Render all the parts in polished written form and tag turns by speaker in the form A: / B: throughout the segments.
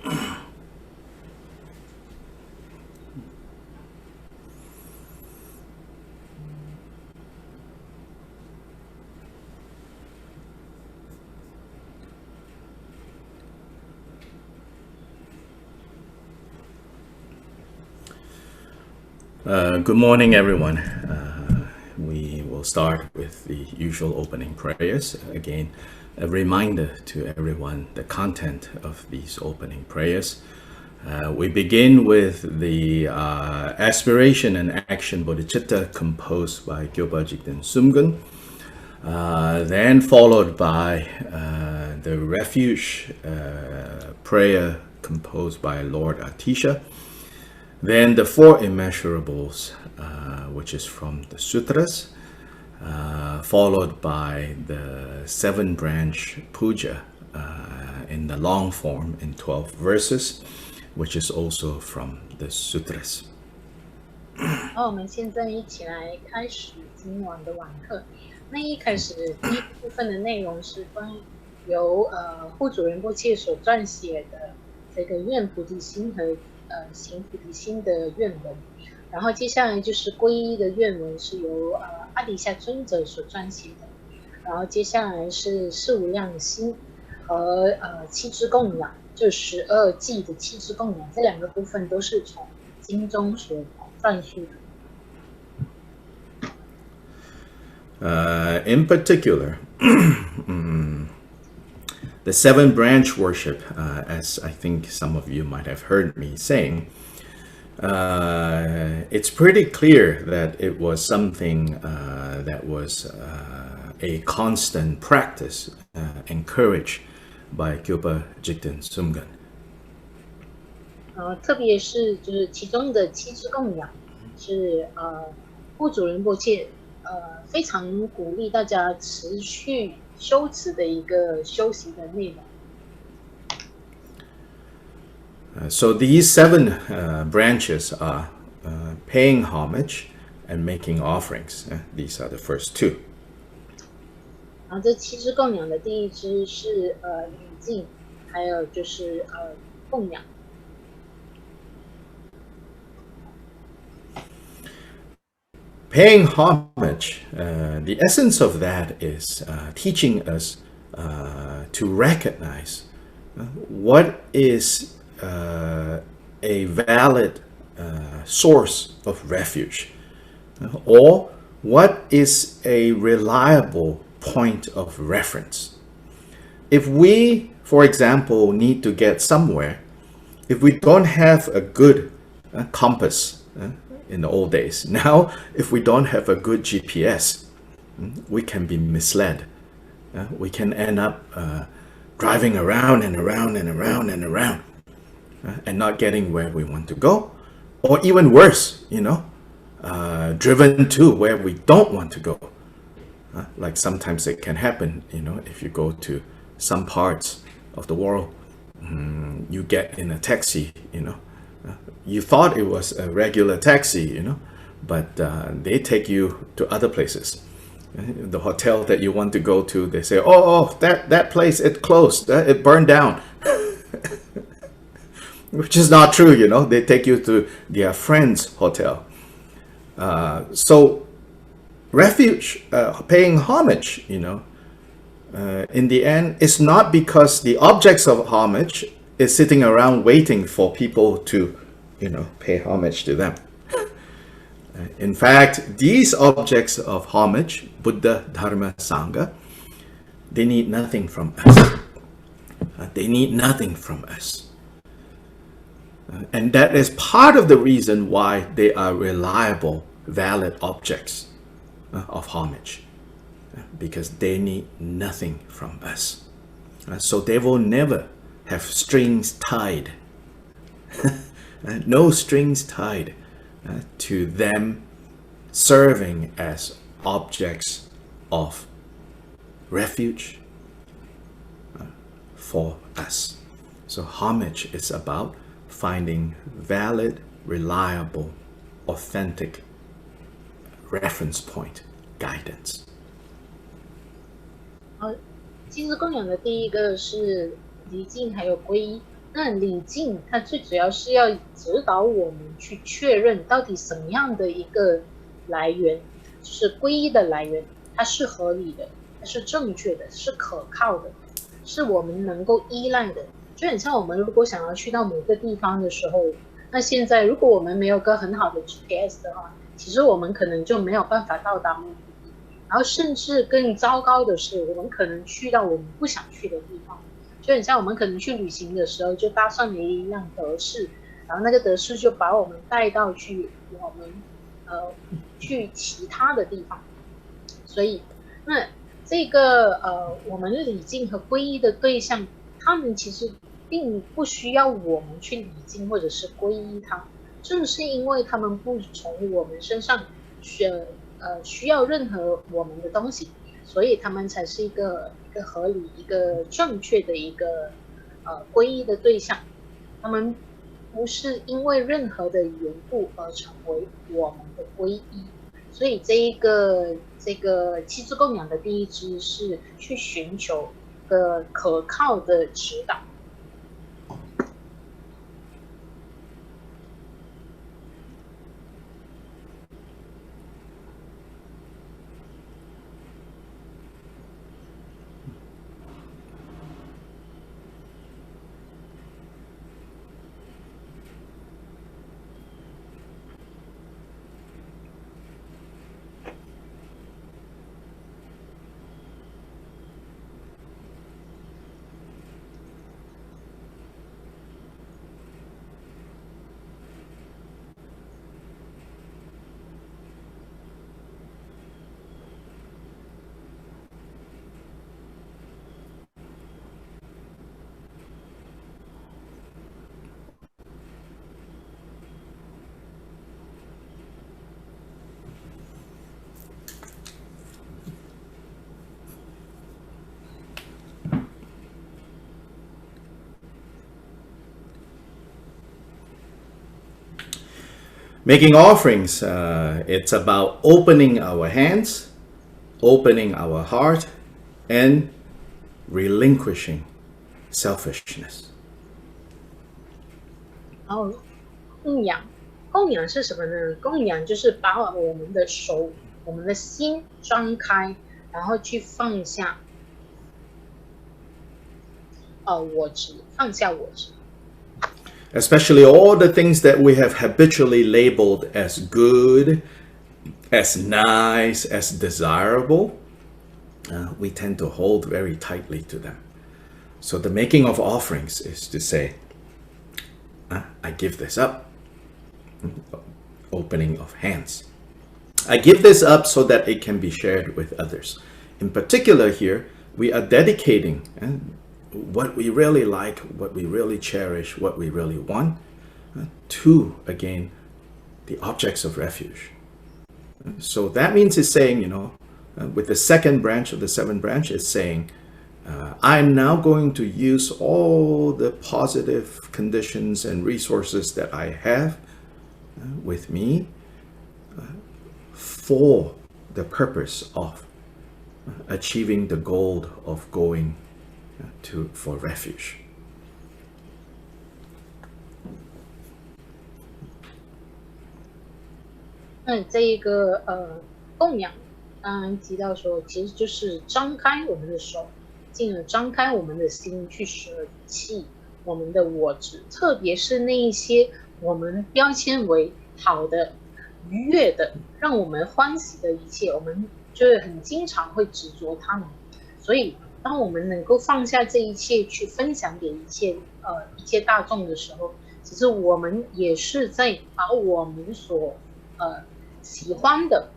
A: Good morning, everyone. We will start with the usual opening prayers. Again, a reminder to everyone the content of these opening prayers. We begin with the aspiration and action bodhicitta composed by Gyöpa Jigten Sumgun, then followed by the refuge prayer composed by Lord Atisha. Then the four immeasurables, which is from the sutras, followed by the 7-branch puja in the long form in 12 verses, which is also from the sutras.
B: 好，我们现在一起来开始今晚的晚课。那一开始第一部分的内容是关于由护主仁波切所撰写的这个愿菩提心和行菩提心的愿文，然后接下来就是皈依的愿文是由阿底夏尊者所撰写的，然后接下来是四无量心和七支供养，就12偈的七支供养，这两个部分都是从经中所撰述
A: 的。In particular, the 7-branch worship, as I think some of you might have heard me saying, it's pretty clear that it was something that was a constant practice encouraged by Gyöpa Jigten Sumgun.
B: 特别是就是其中的七支供养是护主仁波切非常鼓励大家持续修持的一个修习的内容。
A: So these 7 branches are paying homage and making offerings. These are the first 2.
B: 然后这七支供养的第一支是礼敬，还有就是供养。
A: Paying homage, the essence of that is teaching us to recognize what is a valid source of refuge, or what is a reliable point of reference. If we, for example, need to get somewhere, if we don't have a good compass, in the old days. Now, if we don't have a good GPS, we can be misled. We can end up driving around and around and around and around and not getting where we want to go. Or even worse, driven to where we don't want to go. Like sometimes it can happen, if you go to some parts of the world, you get in a taxi, you thought it was a regular taxi, but they take you to other places. The hotel that you want to go to, they say, oh, that place, it closed, it burned down. Which is not true, they take you to their friend's hotel. So refuge, paying homage, in the end, it's not because the objects of homage is sitting around waiting for people to pay homage to them. In fact, these objects of homage, Buddha, Dharma, Sangha, they need nothing from us. They need nothing from us. And that is part of the reason why they are reliable, valid objects of homage. Because they need nothing from us. So they will never have strings tied. No strings tied to them serving as objects of refuge for us. So homage is about finding valid, reliable, authentic reference point guidance.
B: 七支供养的第一个是礼敬还有皈依，那礼敬它最主要是要指导我们去确认到底什么样的一个来源，就是皈依的来源，它是合理的，它是正确的，是可靠的，是我们能够依赖的。就很像我们如果想要去到某个地方的时候，那现在如果我们没有个很好的 GPS 的话，其实我们可能就没有办法到达目的地，然后甚至更糟糕的是，我们可能去到我们不想去的地方。就很像我们可能去旅行的时候，就搭上了一辆德士，然后那个德士就把我们带到去我们去其他的地方。所以那这个我们礼敬和皈依的对象，他们其实并不需要我们去礼敬或者是皈依他，正是因为他们不从我们身上需要任何我们的东西，所以他们才是一个合理、一个正确的一个皈依的对象。他们不是因为任何的缘故而成为我们的皈依。所以这个七支供养的第一支是去寻求个可靠的指导。
A: Making offerings, it's about opening our hands, opening our heart, and relinquishing selfishness.
B: 然后供养是什么呢？供养就是把我们的手、我们的心张开，然后去放下我执，放下我执。
A: Especially all the things that we have habitually labeled as good, as nice, as desirable, we tend to hold very tightly to them. So the making of offerings is to say, I give this up. Opening of hands. I give this up so that it can be shared with others. In particular here, we are dedicating what we really like, what we really cherish, what we really want, to, again, the objects of refuge. So that means it's saying, with the second branch of the seventh branch, it's saying, I'm now going to use all the positive conditions and resources that I have with me for the purpose of achieving the goal of going for refuge.
B: 那这一个供养，刚刚提到说，其实就是张开我们的手，进而张开我们的心，去舍弃我们的我执，特别是那一些我们标签为好的、愉悦的、让我们欢喜的一切，我们就是很经常会执着他们。所以，当我们能够放下这一切，去分享给一切大众的时候，其实我们也是在把我们所喜欢的，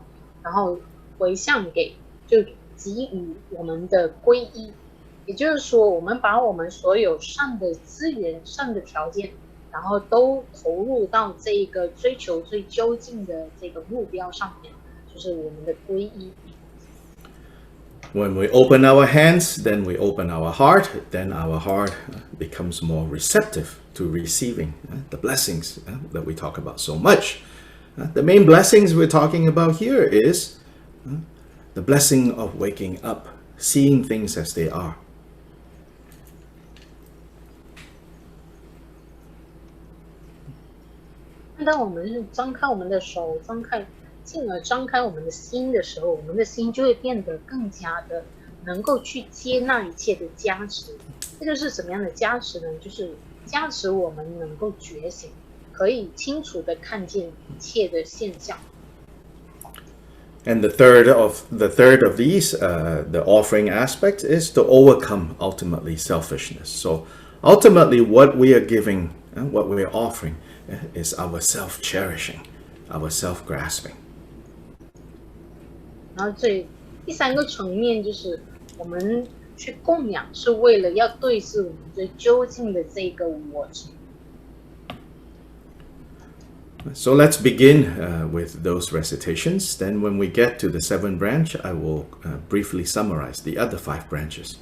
B: 然后回向给，就给予我们的皈依。也就是说，我们把我们所有善的资源、善的条件，然后都投入到这一个追求最究竟的这个目标上面，就是我们的皈依。
A: When we open our hands, then we open our heart, then our heart becomes more receptive to receiving the blessings that we talk about so much. The main blessings we're talking about here is the blessing of waking up, seeing things as they are.
B: 当我们是张开我们的手，进而张开我们的心的时候，我们的心就会变得更加的能够去接纳一切的加持。这个是什么样的加持呢？就是加持我们能够觉醒，可以清楚的看见一切的现象。
A: And the third of these, the offering aspect, is to overcome ultimately selfishness. So ultimately, what we are giving, what we are offering, is our self-cherishing, our self-grasping.
B: 然后第三个层面就是我们去供养，是为了要对视我们最究竟的这个我执。
A: So let's begin with those recitations. Then when we get to the seventh branch, I will briefly summarize the other 5 branches.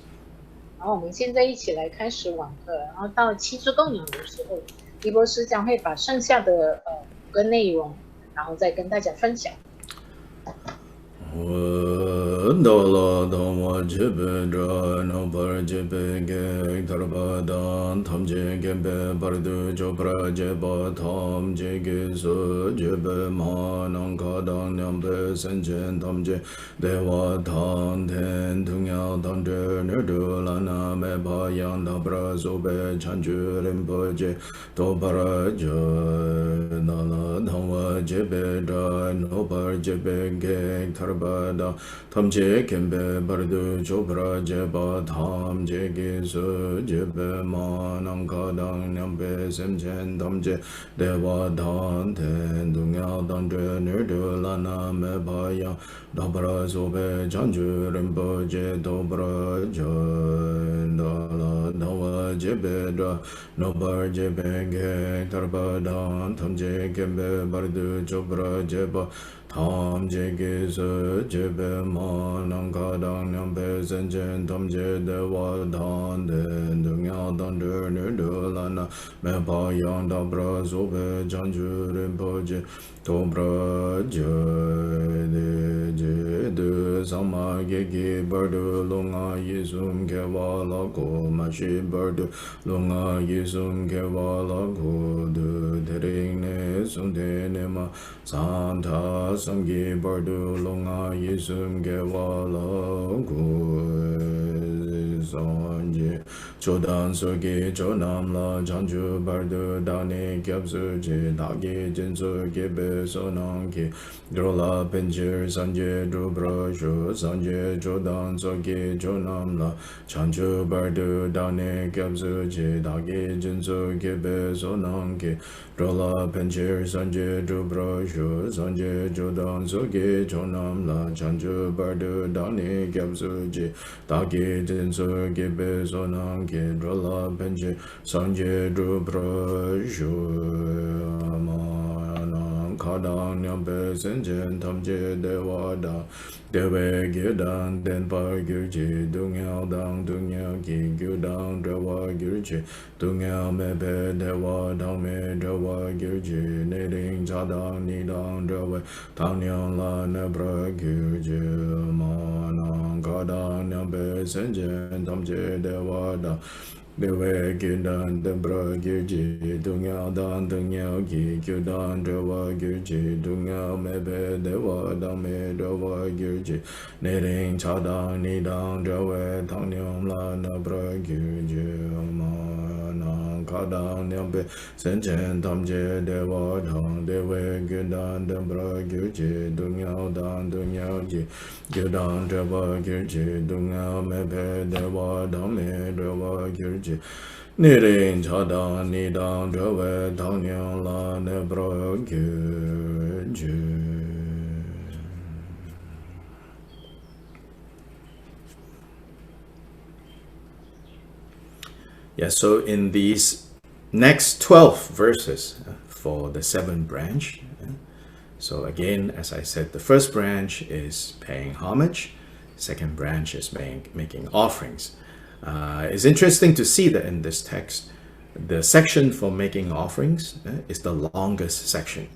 B: 然后我们现在一起来开始晚课，然后到7支供养的时候，李博士将会把剩下的5个内容，然后再跟大家分享。
A: Dala dhamma jebe dra nopar jebe ge tarbadan tham je gembe bardu jopra jeba tham je ge so jebe manang kadang nyambe senjen tham je dewa tham ten tunya tham je nerdu lana me pa yang dabra sobe chanju rinpo je to para jo dala dhamma jebe dra nopar jebe ge tarbadan tham je kembe bardu chopra jeba tham je ge so jebe manang kadang nyambe semchen tham je dewa tham ten dunya tham je nerdu lana me pa yang dabra sobe chanju rinpo je dobra jo dala dhawa jebe dra nobar jebe ge tarbadan tham je kembe bardu chopra jeba tham je ge so jebe manang kadang nyambe senchen tham je dewa tham den dunya tham je nerdu lana me pa yang dabra sobe chanju rinpo je dobra jo de je de sama ge ge bardu lunga yisum ke wala ko ma shi bardu lunga yisum ke wala ko de tering ne sum de ne ma santa samgi bardu lunga yisum ge wala ko sanje chodan soge chonam la chanju bardu dane kyapsu je dage jinsu gebe sonang ki drola penjir sanje drubra shu sanje chodan soge chonam la chanju bardu dane kyapsu je dage jinsu gebe sonang ki drola penjir sanje drubra shu sanje chodan soge chonam la chanju bardu dane kyapsu je dage jinsu gebe sonang ki drola penjir sanje drubra shu manang kadang nyambe senchen tham je dewa da dewe gyu dang den par gyu chi dung yao dang dung yao ki gyu dang dewa gyu chi dung yao me pe dewa dang me dewa gyu chi ne ring cha dang ni dang dewa tang nyang la ne bra gyu chi manang kadang nyambe senchen tham je dewa da dewe gyu dan den bra gyu chi dung yao dang dung yao ki gyu dang dewa gyu chi dung yao me pe dewa dang me dewa gyu chi ne ring cha dang ni dang dewe tang nyam la na bra gyu chi ma na ka dang nyam pe sen chen tam je dewa dang dewe gyu dan den bra gyu chi dung yao dang dung yao ki gyu dang dewa gyu chi dung yao me pe dewa dang me dewa gyu chi ne ring cha dang ni dang dewe tang nyam la na bra gyu chi. Yeah, so in these next 12 verses for the 7th branch, so again, as I said, the first branch is paying homage, second branch is making offerings. It's interesting to see that in this text, the section for making offerings is the longest section.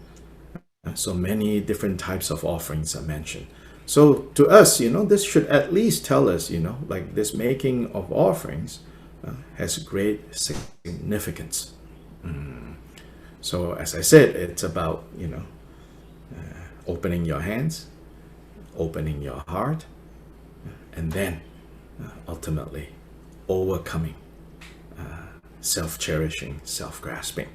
A: So many different types of offerings are mentioned. So to us, this should at least tell us, like this making of offerings has great significance. So as I said, it's about, opening your hands, opening your heart, and then ultimately overcoming self-cherishing, self-grasping.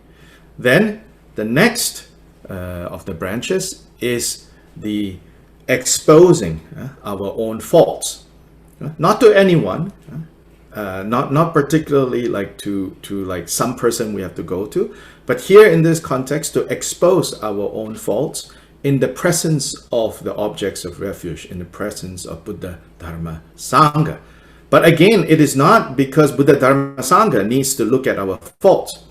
A: Then the next of the branches is the exposing our own faults, not to anyone, not particularly like to like some person we have to go to, but here in this context to expose our own faults in the presence of the objects of refuge, in the presence of Buddha, Dharma, Sangha. But again, it is not because Buddha, Dharma, Sangha needs to look at our faults.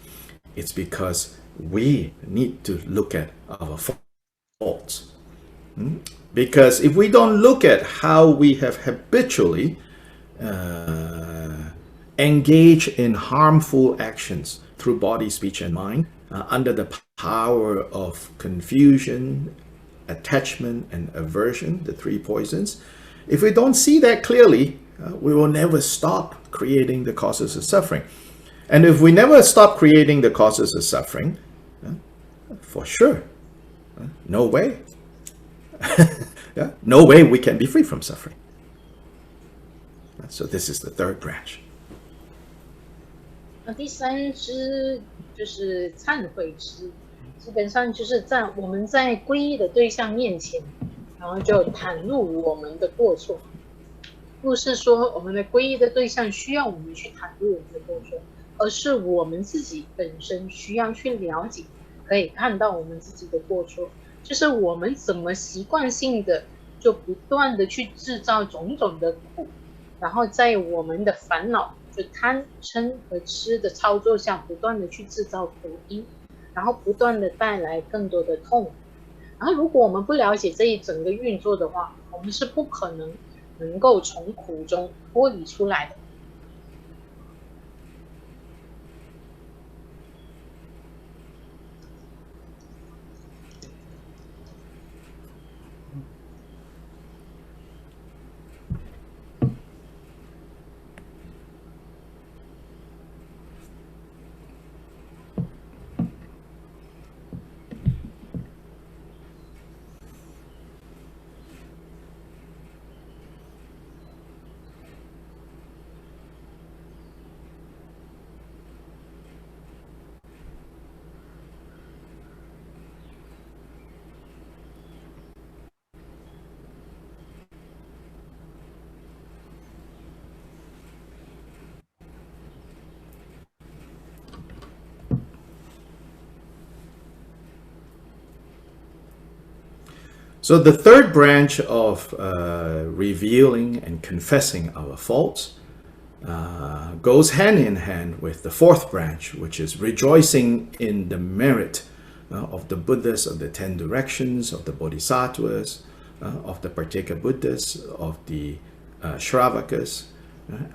A: It's because we need to look at our faults. Because if we don't look at how we have habitually engaged in harmful actions through body, speech, and mind, under the power of confusion, attachment, and aversion, the three poisons, if we don't see that clearly, we will never stop creating the causes of suffering. And if we never stop creating the causes of suffering, for sure, no way. No way we can be free from suffering. So this is the third branch.
B: 第三支就是忏悔支，基本上就是在我们在皈依的对象面前，然后就袒露我们的过错。不是说我们的皈依的对象需要我们去袒露我们的过错，而是我们自己本身需要去了解，可以看到我们自己的过错，就是我们怎么习惯性的就不断的去制造种种的苦，然后在我们的烦恼就贪嗔和痴的操作下，不断的去制造苦因，然后不断的带来更多的痛苦。然后如果我们不了解这一整个运作的话，我们是不可能够从苦中脱离出来的。
A: So the third branch of revealing and confessing our faults goes hand in hand with the fourth branch, which is rejoicing in the merit of the Buddhas, of the 10 directions, of the Bodhisattvas, of the Partika Buddhas, of the Shravakas,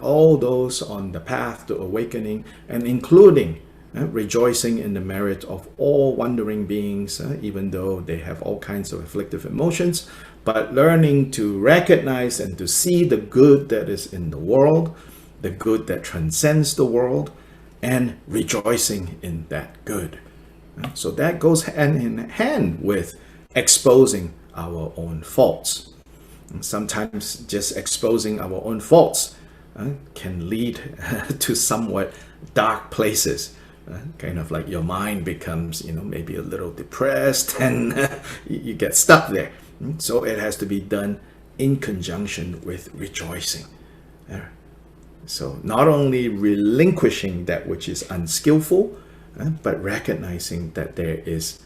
A: all those on the path to awakening, and including rejoicing in the merit of all wandering beings, even though they have all kinds of afflictive emotions, but learning to recognize and to see the good that is in the world, the good that transcends the world, and rejoicing in that good. So that goes hand in hand with exposing our own faults. And sometimes just exposing our own faults can lead to somewhat dark places. Kind of like your mind becomes, maybe a little depressed and you get stuck there. So it has to be done in conjunction with rejoicing. So not only relinquishing that which is unskillful, but recognizing that there is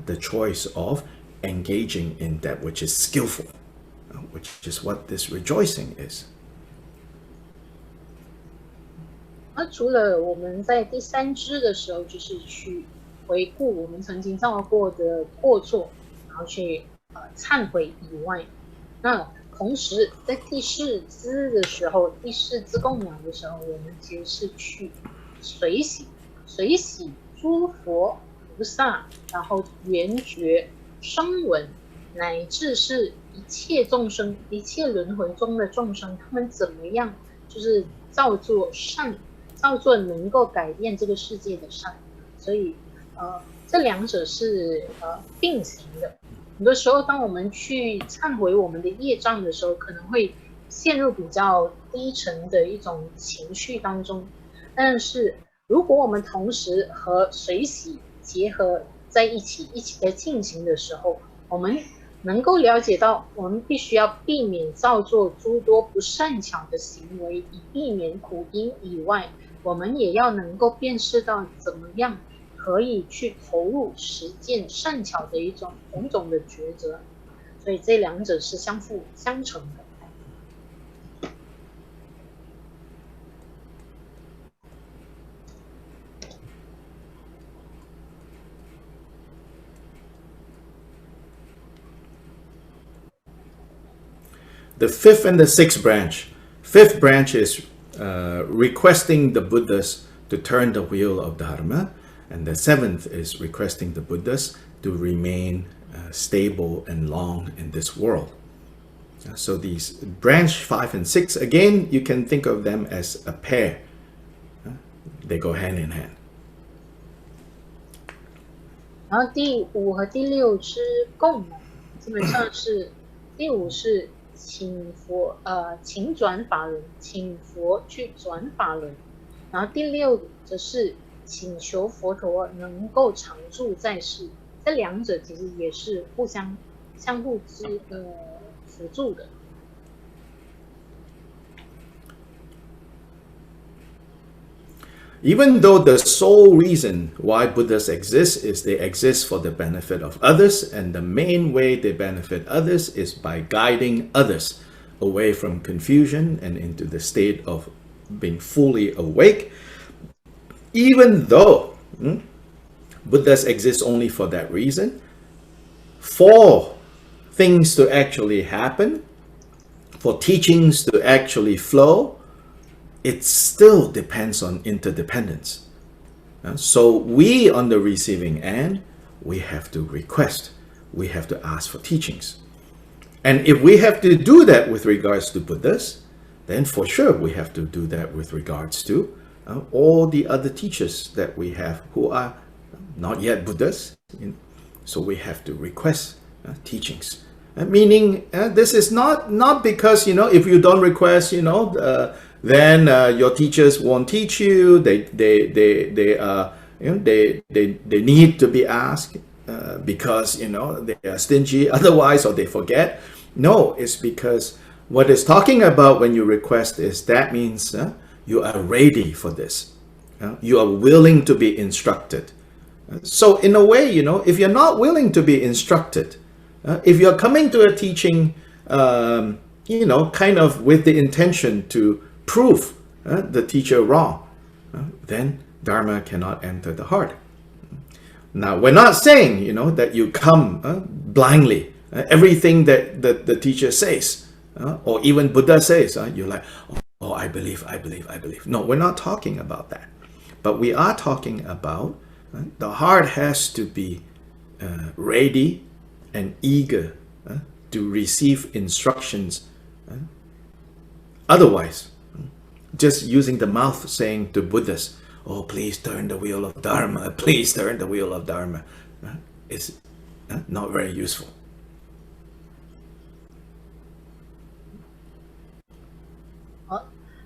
A: the choice of engaging in that which is skillful, which is what this rejoicing is.
B: 那除了我们在第三支的时候，就是去回顾我们曾经造过的过错，然后去忏悔以外，那同时在第四支的时候，第四支供养的时候，我们其实是去随喜诸佛菩萨，然后圆觉声闻，乃至是一切众生、一切轮回中的众生，他们怎么样就是造作善。造作能够改变这个世界的善，所以这两者是并行的。很多时候，当我们去忏悔我们的业障的时候，可能会陷入比较低沉的一种情绪当中。但是，如果我们同时和水洗结合在一起，一起在进行的时候，我们能够了解到，我们必须要避免造作诸多不善巧的行为，以避免苦因以外，我们也要能够辨识到怎么样可以去投入实践善巧的一种种种的抉择，所以这两者是相辅相成的。
A: The fifth and the sixth branch. Fifth branch is requesting the Buddhas to turn the wheel of Dharma, and the seventh is requesting the Buddhas to remain stable and long in this world. So these branch 5 and 6, again, you can think of them as a pair. They go hand in hand.
B: 然后第5和第6是共的，基本上是第5是请转法轮，请佛去转法轮，然后第6则是请求佛陀能够常住在世。这两者其实也是相互辅助的。
A: Even though the sole reason why Buddhas exist is they exist for the benefit of others, and the main way they benefit others is by guiding others away from confusion and into the state of being fully awake. Even though Buddhas exist only for that reason, for things to actually happen, for teachings to actually flow, it still depends on interdependence. So we, on the receiving end, we have to request, we have to ask for teachings. And if we have to do that with regards to Buddhas, then for sure we have to do that with regards to all the other teachers that we have who are not yet Buddhas. So we have to request teachings. Meaning, this is not because, if you don't request, then your teachers won't teach you. They need to be asked because they are stingy otherwise, or they forget. No, it's because what it's talking about when you request is that means you are ready for this. You are willing to be instructed. So in a way, if you're not willing to be instructed, if you're coming to a teaching, kind of with the intention to prove the teacher wrong, then Dharma cannot enter the heart. Now, we're not saying, that you come blindly. Everything that the teacher says, or even Buddha says, you're like, oh, I believe. No, we're not talking about that. But we are talking about the heart has to be ready and eager to receive instructions. Otherwise, just using the mouth saying to Buddhas, oh, please turn the wheel of Dharma, please turn the wheel of Dharma, is not very useful.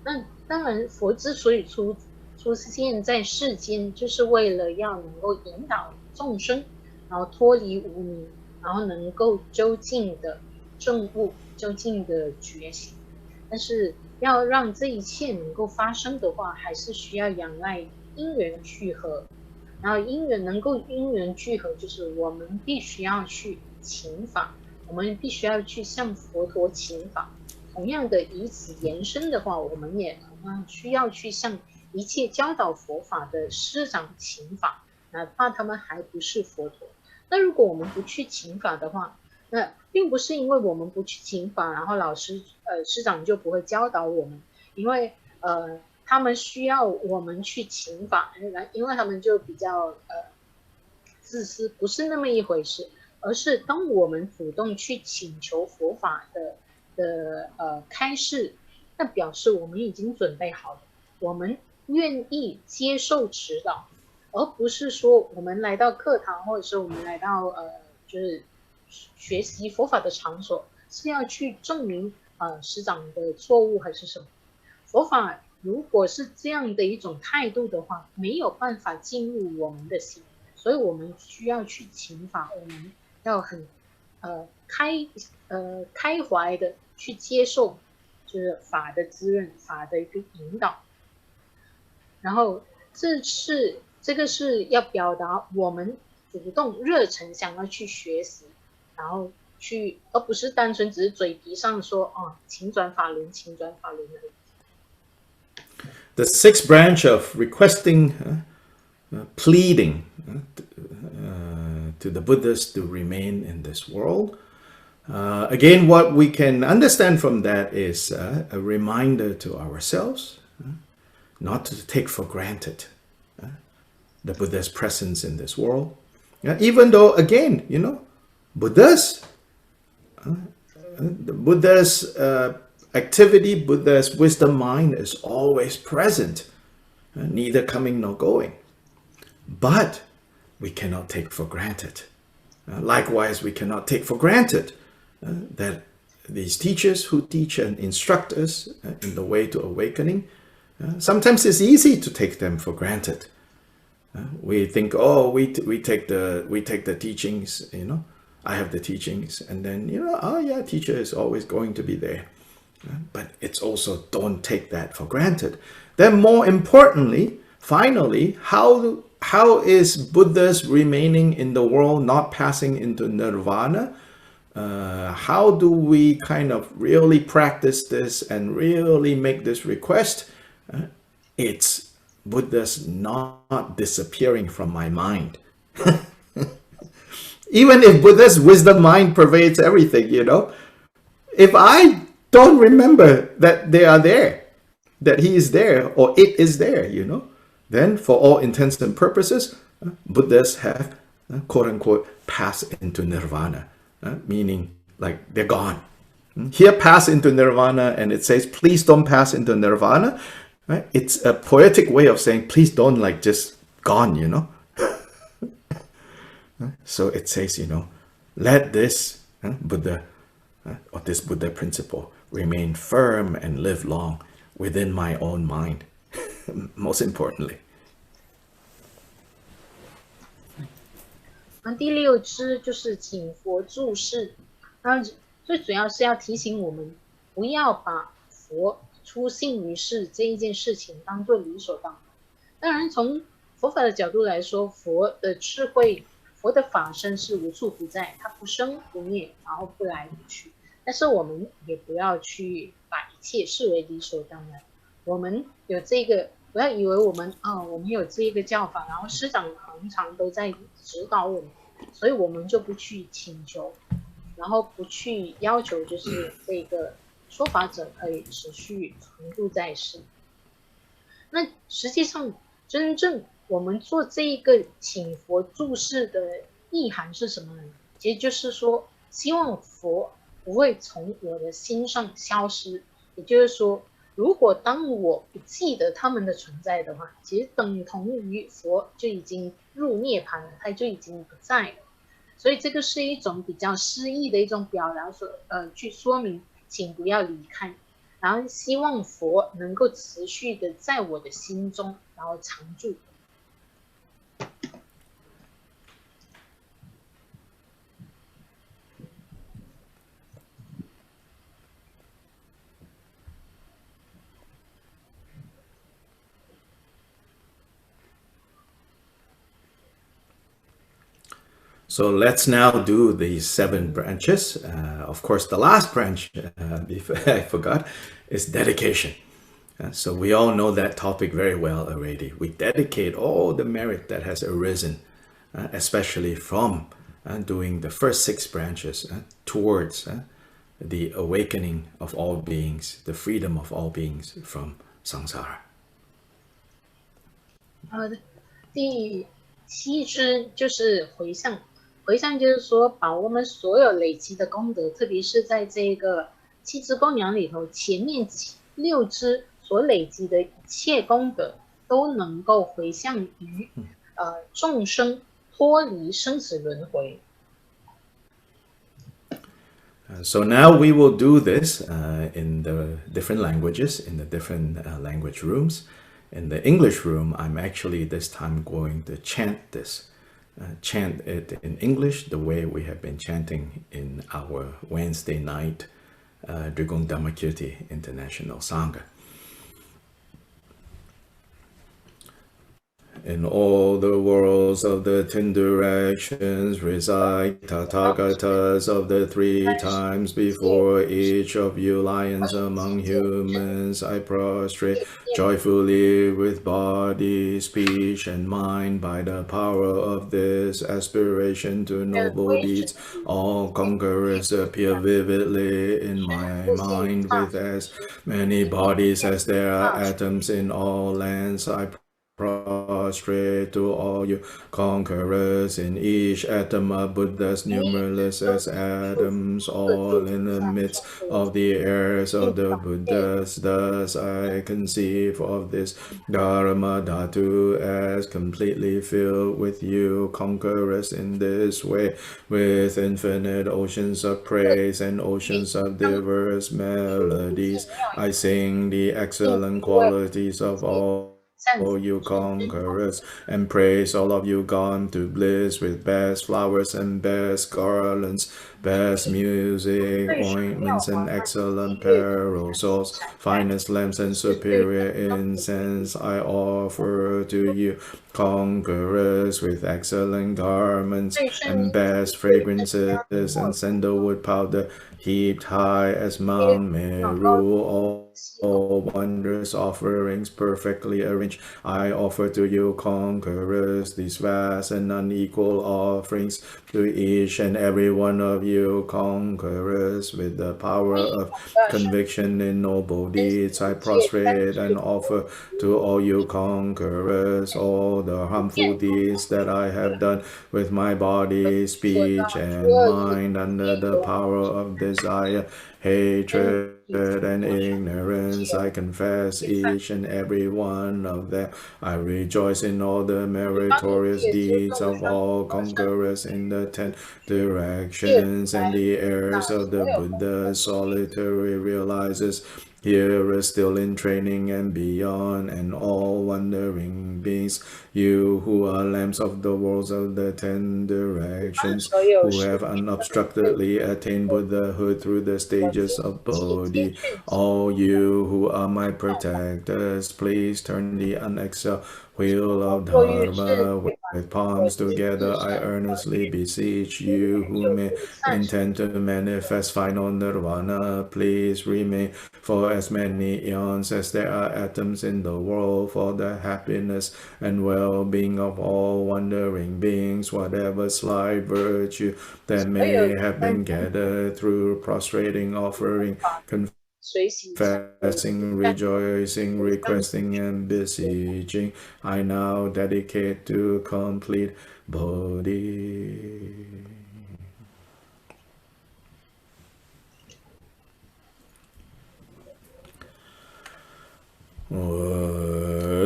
B: 那当然，佛之所以出现在世间，就是为了要能够引导众生，然后脱离无明，然后能够究竟的证悟，究竟的觉醒。但是要让这一切能够发生的话，还是需要仰赖因缘聚合。然后因缘聚合，就是我们必须要去请法，我们必须要去向佛陀请法。同样的，以此延伸的话，我们也同样需要去向一切教导佛法的师长请法，哪怕他们还不是佛陀。那如果我们不去请法的话，那并不是因为我们不去请法，然后师长就不会教导我们，因为他们需要我们去请法，因为他们就比较自私，不是那么一回事，而是当我们主动去请求佛法的开示，那表示我们已经准备好了，我们愿意接受指导，而不是说我们来到课堂，或者是我们来到就是学习佛法的场所，是要去证明师长的错误还是什么。佛法如果是这样的一种态度的话，没有办法进入我们的心，所以我们需要去请法，我们要很开怀的去接受，就是法的滋润，法的一个引导。然后这个是要表达我们主动热忱想要去学习，然后而不是单纯只是嘴皮上说请转法轮，请转法轮而已。
A: The sixth branch of requesting, pleading to the Buddhas to remain in this world. Again, what we can understand from that is a reminder to ourselves not to take for granted the Buddha's presence in this world. Even though, again, Buddha's, the Buddha's activity, Buddha's wisdom mind is always present, neither coming nor going. But we cannot take for granted. Likewise, we cannot take for granted that these teachers who teach and instruct us in the way to awakening, sometimes it's easy to take them for granted. We think, we take the teachings, I have the teachings, and then, teacher is always going to be there. But it's also, don't take that for granted. Then more importantly, finally, how is Buddha's remaining in the world, not passing into nirvana? How do we kind of really practice this and really make this request? It's Buddha's not disappearing from my mind. Even if Buddha's wisdom mind pervades everything, if I don't remember that they are there, that he is there, or it is there, then for all intents and purposes, Buddhas have, quote unquote, passed into nirvana, meaning like they're gone. Here, pass into nirvana, and it says, please don't pass into nirvana. Right? It's a poetic way of saying, please don't just gone, So it says, let this Buddha, or this Buddha principle, remain firm and live long within my own mind. Most importantly.
B: 第六支就是请佛注释，最主要是要提醒我们，不要把佛出现于世这一件事情当作理所当然。当然，从佛法的角度来说，佛的智慧、佛的法身是无处不在，它不生不灭，然后不来不去。但是我们也不要去把一切视为理所当然。我们有这个，不要以为我们有这个教法，然后师长常常都在指导我们，所以我们就不去请求，然后不去要求，就是这个说法者可以持续常住在世。那实际上，真正我们做这一个请佛注释的意涵是什么呢？其实就是说，希望佛不会从我的心上消失。也就是说，如果当我不记得他们的存在的话，其实等同于佛就已经入涅槃了，它就已经不在了。所以这个是一种比较诗意的一种表达，去说明请不要离开，然后希望佛能够持续的在我的心中，然后常住。
A: So let's now do the 7 branches. Of course, the last branch, I forgot, is dedication. So we all know that topic very well already. We dedicate all the merit that has arisen, especially from doing the first 6 branches towards the awakening of all beings, the freedom of all beings from samsara.
B: 第7支就是回向。回向就是说，把我们所有累积的功德，特别是在这个7支供养里头，前面6支所累积的一切功德，都能够回向于众生脱离生死轮回。
A: So now we will do this in the different languages, in the different language rooms. In the English room, I'm actually this time going to chant this. Chant it in English the way we have been chanting in our Wednesday night Drigong Dhammakirti International Sangha. In all the worlds of the 10 directions reside Tathagatas of the 3 times before each of you lions among humans. I prostrate joyfully with body, speech, and mind by the power of this aspiration to noble deeds. All conquerors appear vividly in my mind with as many bodies as there are atoms in all lands. I prostrate to all you conquerors. In each atom of Buddhas, numberless as atoms, all in the midst of the heirs of the Buddhas. Thus I conceive of this Dharma Dhatu as completely filled with you conquerors in this way, with infinite oceans of praise and oceans of diverse melodies. I sing the excellent qualities of all you conquerors, and praise all of you gone to bliss with best flowers and best garlands, best music, ointments, and excellent parasols, finest lamps and superior incense I offer to you conquerors, with excellent garments and best fragrances and sandalwood powder heaped high as Mount Meru. All wondrous offerings perfectly arranged I offer to you conquerors, these vast and unequal offerings to each and every one of you conquerors. With the power of conviction in noble deeds I prostrate and offer to all you conquerors all the harmful deeds that I have done with my body, speech, and mind under the power of desire, hatred, and ignorance. I confess each and every one of them. I rejoice in all the meritorious deeds of all conquerors in the 10 directions, and the heirs of the Buddha solitary realizes here is still in training and beyond, and all wandering beings, you who are lamps of the worlds of the 10 directions, who have unobstructedly attained Buddhahood through the stages of Bodhi, all you who are my protectors, please turn the unexcelled wheel of Dharma with palms together. I earnestly beseech you who may intend to manifest final nirvana, please remain for as many eons as there are atoms in the world, for the happiness and well-being of all wandering beings, whatever slight virtue that may have been gathered through prostrating, offering, confessing, rejoicing, requesting, and beseeching, I now dedicate to complete Bodhi.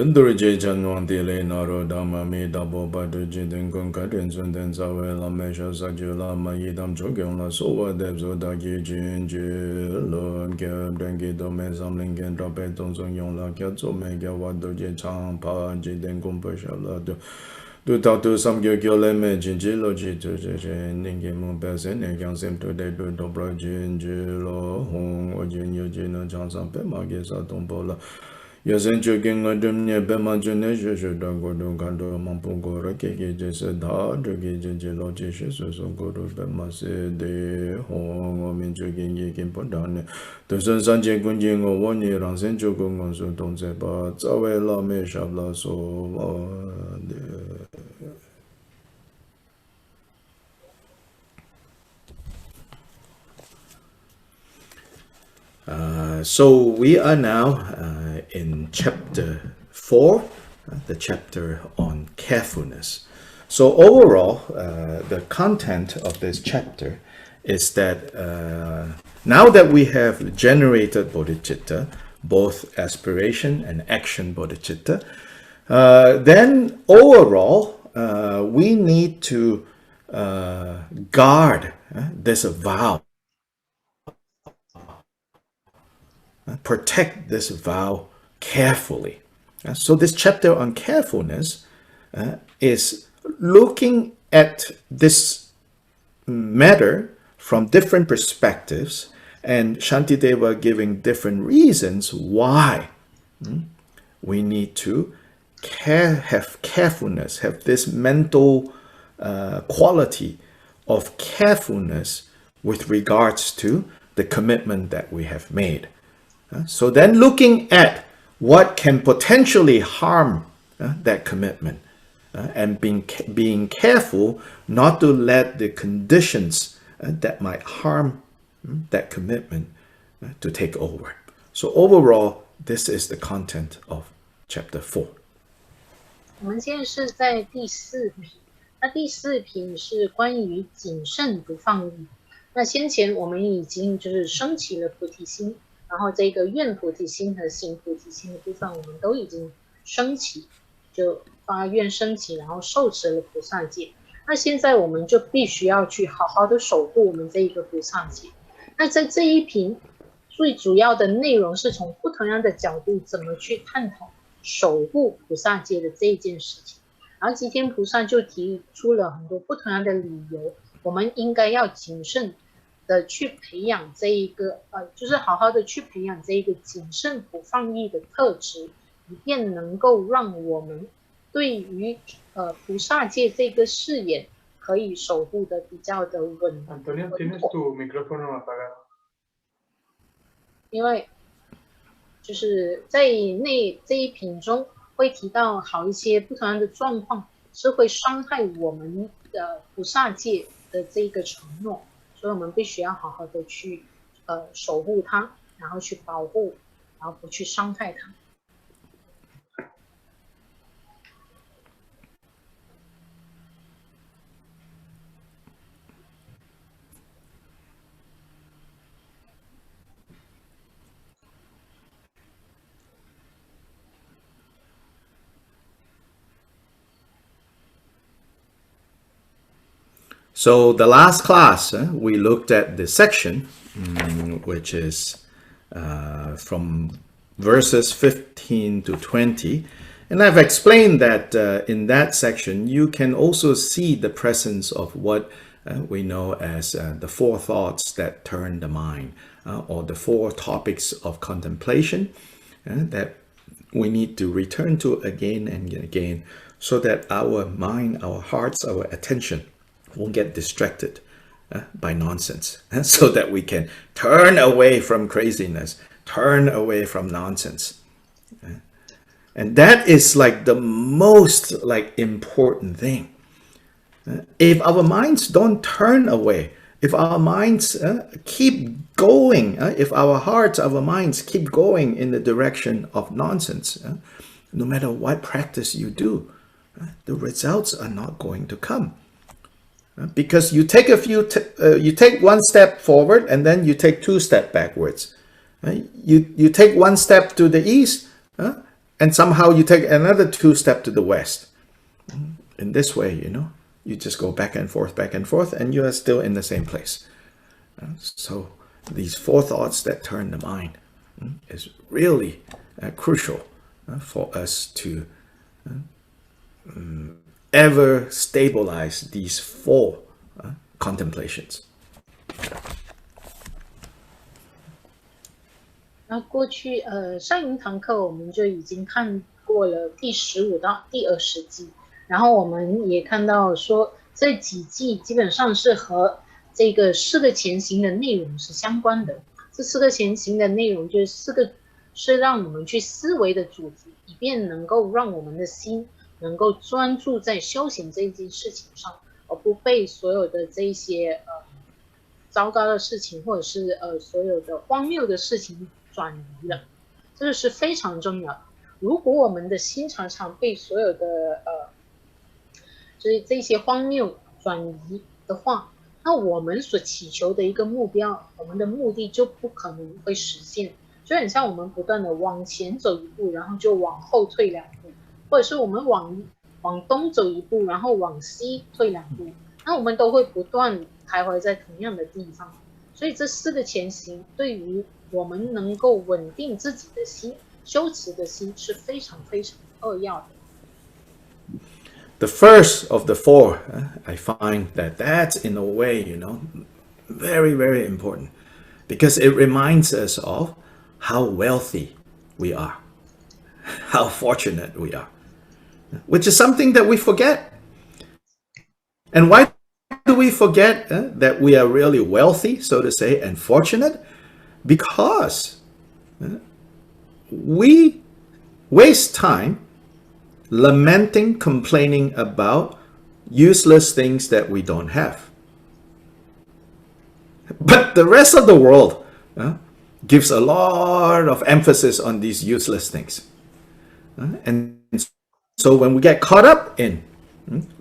A: Durje Chanwang Tile Naro Dhamma Mi Dabo Patu Jiten Kong Katen Sun Ten Sawe La Mesha Sakyu La Ma Yidam Chokyong La Sowa Deb So Da Ki Jin Ji Lon Kyab Den Ki Do Me Sam Ling Ken Trape Tong Song Yong La Kya Tso Me Kya Wa Durje Chang Pa Jiten Kong Pa Sha La Do Tu Ta Tu Sam Kyo Kyo Le Me Jin Ji Lo Ji Tu Je Je Ning Ki Mung Pe Se Ne Kyang Sim Tu De Tu Do Pra Jin Ji Lo Hong O Jin Yu Ji No Chang Sam Pe Ma Ki Sa Tong Po La Yasen Choking Adum Nye Bema June Shushu Da Godu Kando Mampu Gora Keki Jese Da Jogi Jinji Lo Ji Shisu So Godu Bema Se De Hong O Min Choking Yekin Podane Tusen Sanje Kunjing O Wani Rang Sen Chokung On Su Tong Se Ba Tsawe La Me Shab La So Wa De. So we are now in chapter 4, the chapter on carefulness. So overall, the content of this chapter is that now that we have generated bodhicitta, both aspiration and action bodhicitta, then overall, we need to guard this vow, protect this vow carefully. So this chapter on carefulness is looking at this matter from different perspectives, and Shantideva giving different reasons why we need to have carefulness, have this mental quality of carefulness with regards to the commitment that we have made. So then looking at what can potentially harm that commitment, and being careful not to let the conditions that might harm that commitment to take over. So overall, this is the content of chapter 4.
B: 我们现在是在第4品，那第4品是关于谨慎不放逸。那先前我们已经就是升起了菩提心，然后这个愿菩提心和行菩提心的部分，我们都已经升起，就发愿升起，然后受持了菩萨戒。那现在我们就必须要去好好的守护我们这一个菩萨戒。那在这一品最主要的内容是从不同样的角度怎么去探讨守护菩萨戒的这一件事情。然后吉天菩萨就提出了很多不同样的理由，我们应该要谨慎的去培养这一个就是好好的去培养这一个谨慎不放逸的特质，以便能够让我们对于菩萨戒这个誓言可以守护的比较的稳妥。因为就是在这一品中会提到好一些不同样的状况是会伤害我们的菩萨戒的这个承诺，所以我们必须要好好的去守护它，然后去保护，然后不去伤害它。
A: So the last class, we looked at the section, which is from verses 15 to 20. And I've explained that in that section, you can also see the presence of what we know as the 4 thoughts that turn the mind, or the 4 topics of contemplation that we need to return to again and again, so that our mind, our hearts, our attention won't get distracted by nonsense, so that we can turn away from craziness, turn away from nonsense. And that is like the most important thing. If our minds don't turn away, if our minds keep going, if our hearts, our minds keep going in the direction of nonsense, no matter what practice you do, the results are not going to come. Because you take you take 1 step forward and then you take 2 steps backwards. You take 1 step to the east and somehow you take another 2 steps to the west. In this way, you just go back and forth, and you are still in the same place. So these 4 thoughts that turn the mind is really crucial for us to ever stabilize these 4 contemplations.
B: 那过去上一堂课我们就已经看过了第15到第20集，然后我们也看到说这几季基本上是和这个4个前行的内容是相关的。这4个前行的内容就是4个是让我们去思维的主题，以便能够让我们的心能够专注在修行这一件事情上，而不被所有的这一些糟糕的事情或者是所有的荒谬的事情转移了。这个是非常重要的。如果我们的心常常被所有的就是这些荒谬转移的话，那我们所祈求的一个目标，我们的目的就不可能会实现。就很像我们不断的往前走一步，然后就往后退2步，或者是我们往往东走一步，然后往西退2步，那我们都会不断徘徊在同样的地方。所以这4个前行对于我们能够稳定自己的心、修持的心是非常非常扼要的。
A: The first of the 4, I find that that's in a way, very, very important, because it reminds us of how wealthy we are, how fortunate we are, which is something that we forget. And why do we forget that we are really wealthy, so to say, and fortunate? Because we waste time lamenting, complaining about useless things that we don't have. But the rest of the world gives a lot of emphasis on these useless things. And so when we get caught up in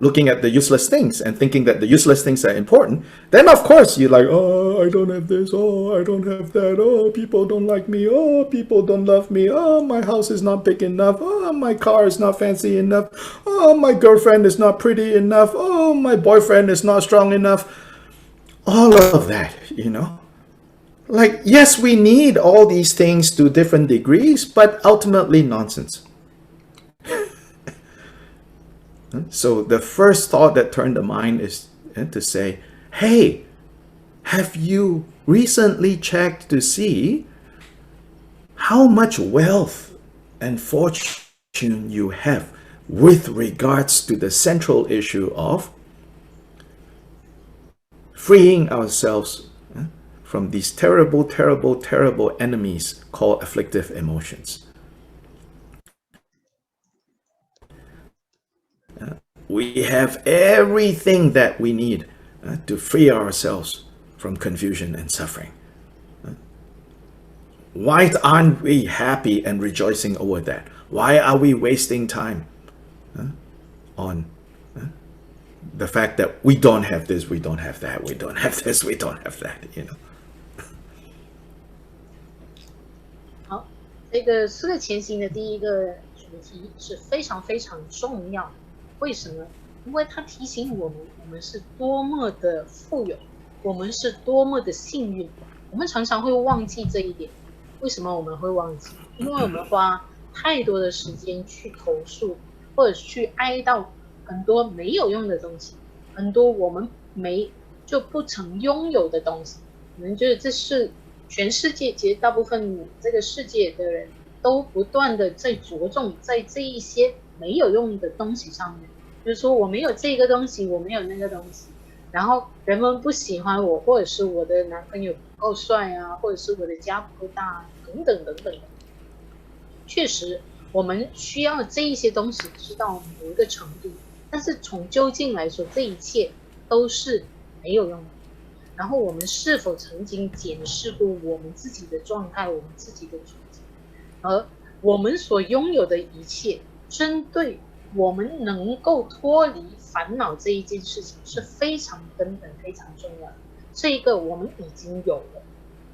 A: looking at the useless things and thinking that the useless things are important, then of course you're like, oh, I don't have this, oh, I don't have that, oh, people don't like me, oh, people don't love me, oh, my house is not big enough, oh, my car is not fancy enough, oh, my girlfriend is not pretty enough, oh, my boyfriend is not strong enough. All of that, Like, yes, we need all these things to different degrees, but ultimately nonsense. So the first thought that turned the mind is to say, hey, have you recently checked to see how much wealth and fortune you have with regards to the central issue of freeing ourselves from these terrible, terrible, terrible enemies called afflictive emotions? We have everything that we need to free ourselves from confusion and suffering. Why aren't we happy and rejoicing over that? Why are we wasting time on the fact that we don't have this, we don't have that, we don't have this, we don't have that,
B: 好，这个4个前行的第一个主题是非常非常重要的。为什么？因为它提醒我们是多么的富有，我们是多么的幸运。我们常常会忘记这一点。为什么我们会忘记？因为我们花太多的时间去投诉，或者去哀悼很多没有用的东西，很多我们就不曾拥有的东西。我们觉得这是全世界，其实大部分这个世界的人都不断的在着重在这一些没有用的东西上面，就是说我没有这个东西，我没有那个东西，然后人们不喜欢我，或者是我的男朋友不够帅啊，或者是我的家不够大，等等等等。确实，我们需要这一些东西知道某一个程度，但是从究竟来说，这一切都是没有用的。然后我们是否曾经检视过我们自己的状态，我们自己的处境，而我们所拥有的一切，针对我们能够脱离烦恼这一件事情是非常根本、非常重要的。这个我们已经有了，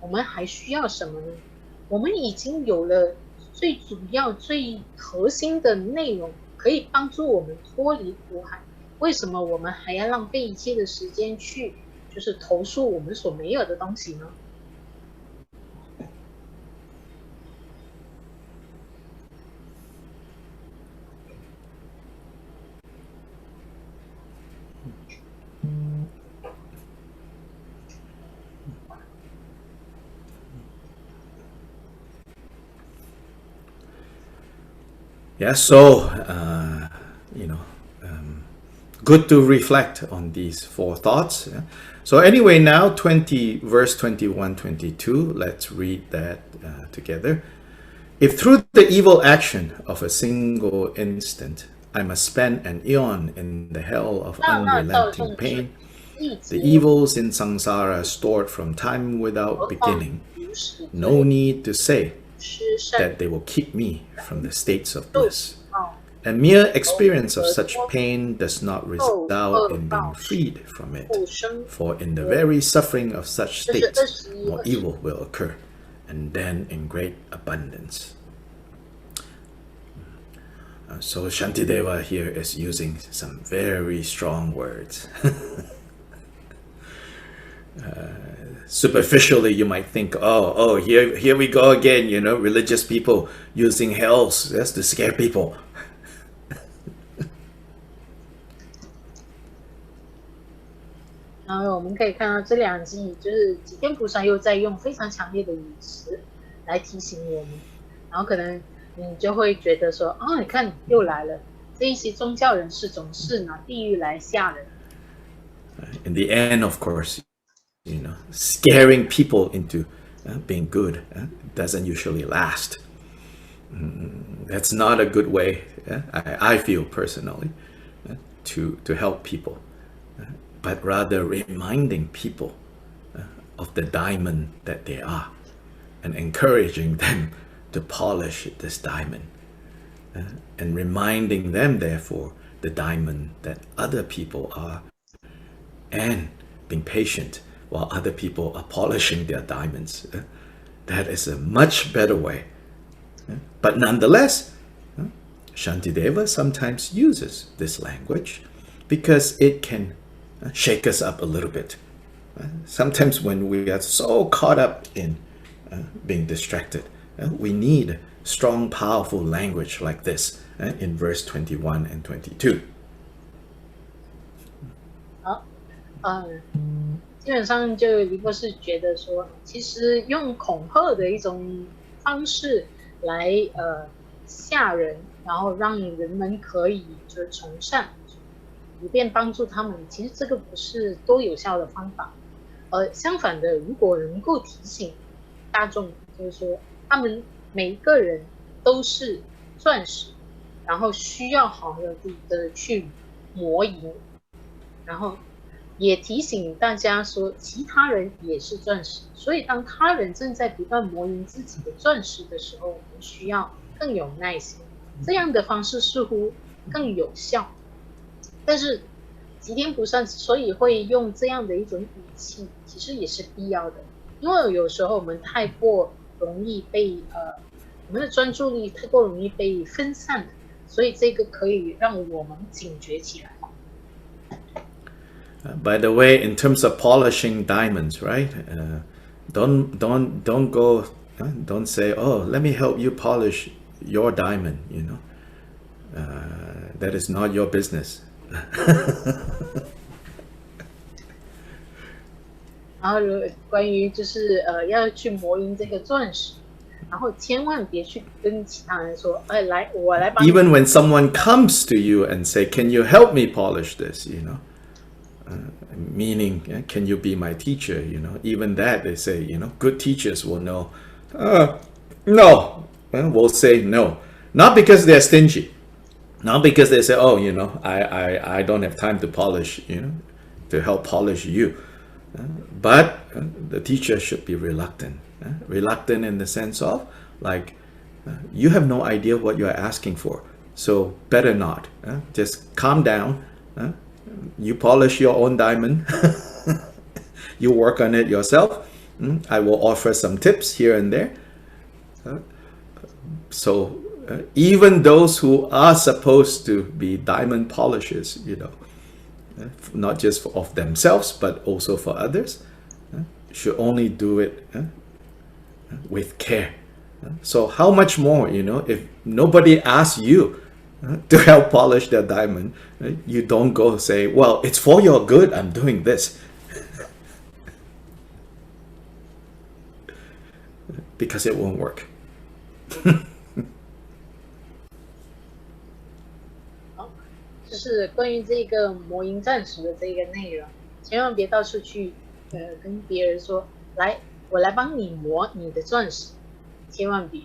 B: 我们还需要什么呢？我们已经有了最主要、最核心的内容，可以帮助我们脱离苦海。为什么我们还要浪费一切的时间去就是投诉我们所没有的东西呢？Yeah,
A: so, good to reflect on these 4 thoughts. Yeah? So anyway, now verse 21, 22, let's read that together. If through the evil action of a single instant, I must spend an eon in the hell of unrelenting pain, the evils in samsara stored from time without beginning, no need to say that they will keep me from the states of bliss. A mere experience of such pain does not result in being freed from it, for in the very suffering of such states, more evil will occur, and then in great abundance. So Shantideva here is using some very strong words. Superficially, you might think, oh, here we go again, religious people using hells that's to scare people.
B: 然后我们可以看到这两季，就是吉天菩萨又在用非常强烈的语词来提醒我们，然后可能你就会觉得说，哦，你看又来了，这一些宗教人士总是拿地狱来吓人。
A: In the end, of course, scaring people into being good doesn't usually last. That's not a good way, I feel personally, to help people, but rather reminding people of the diamond that they are and encouraging them to polish this diamond and reminding them, therefore, the diamond that other people are and being patient while other people are polishing their diamonds. That is a much better way. But nonetheless, Shantideva sometimes uses this language because it can shake us up a little bit. Sometimes when we are so caught up in being distracted, we need strong, powerful language like this in verse 21 and 22.
B: 基本上就李博士觉得说，其实用恐吓的一种方式来吓人，然后让人们可以就是从善，以便帮助他们，其实这个不是多有效的方法。相反的，如果能够提醒大众，就是说他们每一个人都是钻石，然后需要好好的去磨银，然后也提醒大家说，其他人也是钻石，所以当他人正在不断磨银自己的钻石的时候，我们需要更有耐心。这样的方式似乎更有效，但是吉天菩萨之所以会用这样的一种语气，其实也是必要的，因为有时候我们太过容易被我们的专注力太过容易被分散，所以这个可以让我们警觉起来。
A: By the way, in terms of polishing diamonds, right? Don't go. Don't say, "Oh, let me help you polish your diamond." That is not your business.
B: 然后关于就是要去磨银这个钻石，然后千万别去跟其他人说，来，我来帮你。
A: Even when someone comes to you and say, "Can you help me polish this?" Meaning, can you be my teacher? Even that they say, good teachers will know. No, we'll say no, not because they're stingy, not because they say, oh, I don't have time to polish, to help polish you. But the teacher should be reluctant. Reluctant in the sense of, like, you have no idea what you are asking for, so better not. Just calm down. You polish your own diamond. You work on it yourself. I will offer some tips here and there. So even those who are supposed to be diamond polishers, not just of themselves, but also for others, should only do it with care. So how much more, if nobody asks you to help polish their diamond, you don't go say, well, it's for your good, I'm doing this. Because it won't work.
B: 好，就是关于这个磨银钻石的这个内容，千万别到处去跟别人说，来，我来帮你磨你的钻石，千万别。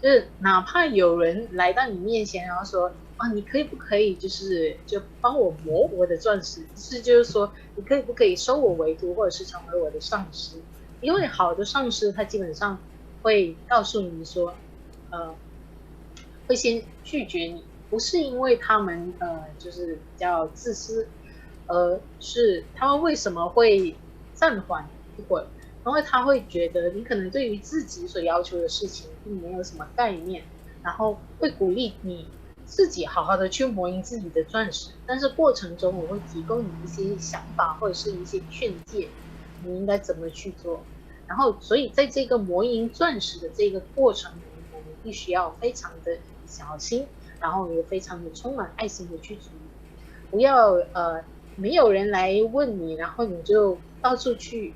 B: 就是哪怕有人来到你面前，然后说你可以不可以就帮我磨我的钻石，就是说你可以不可以收我为徒，或者是成为我的上师？因为好的上师他基本上会告诉你说，会先拒绝你，不是因为他们就是比较自私，是他们为什么会暂缓一会儿？因为他会觉得你可能对于自己所要求的事情并没有什么概念，然后会鼓励你自己好好的去磨营自己的钻石，但是过程中我会提供你一些想法或者是一些劝诫，你应该怎么去做。然后，所以在这个磨营钻石的这个过程里，我们必须要非常的小心，然后也非常的充满爱心的去处理，不要没有人来问你，然后你就到处去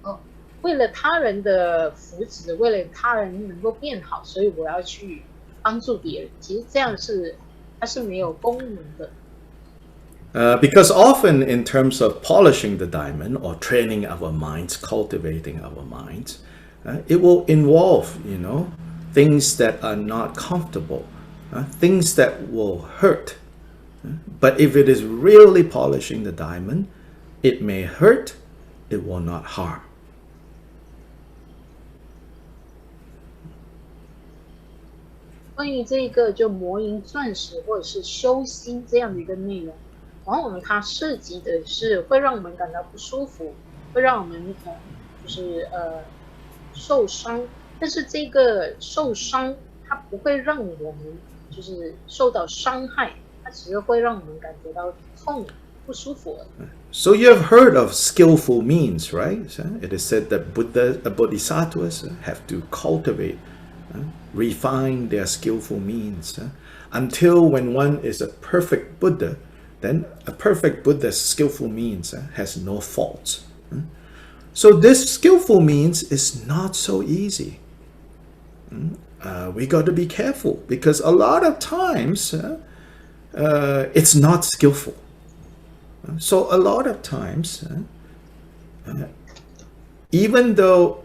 B: 为了他人的福祉，为了他人能够变好，所以我要去帮助别人。其实这样它是没有功能的。
A: Because often in terms of polishing the diamond or training our minds, cultivating our minds, it will involve, things that are not comfortable, things that will hurt. But if it is really polishing the diamond, it may hurt, it will not harm.
B: 关于这个就磨营钻石或者是修心这样的一个内容，往往它涉及的是会让我们感到不舒服，会让我们就是受伤。但是这个受伤，它不会让我们就是受到伤害，它只是会让我们感觉到痛、不舒服。
A: So you have heard of skillful means, right? It is said that Bodhisattvas have to cultivate, refine their skillful means until when one is a perfect Buddha, then a perfect Buddha's skillful means has no faults. So this skillful means is not so easy. We got to be careful because a lot of times it's not skillful. So a lot of times, even though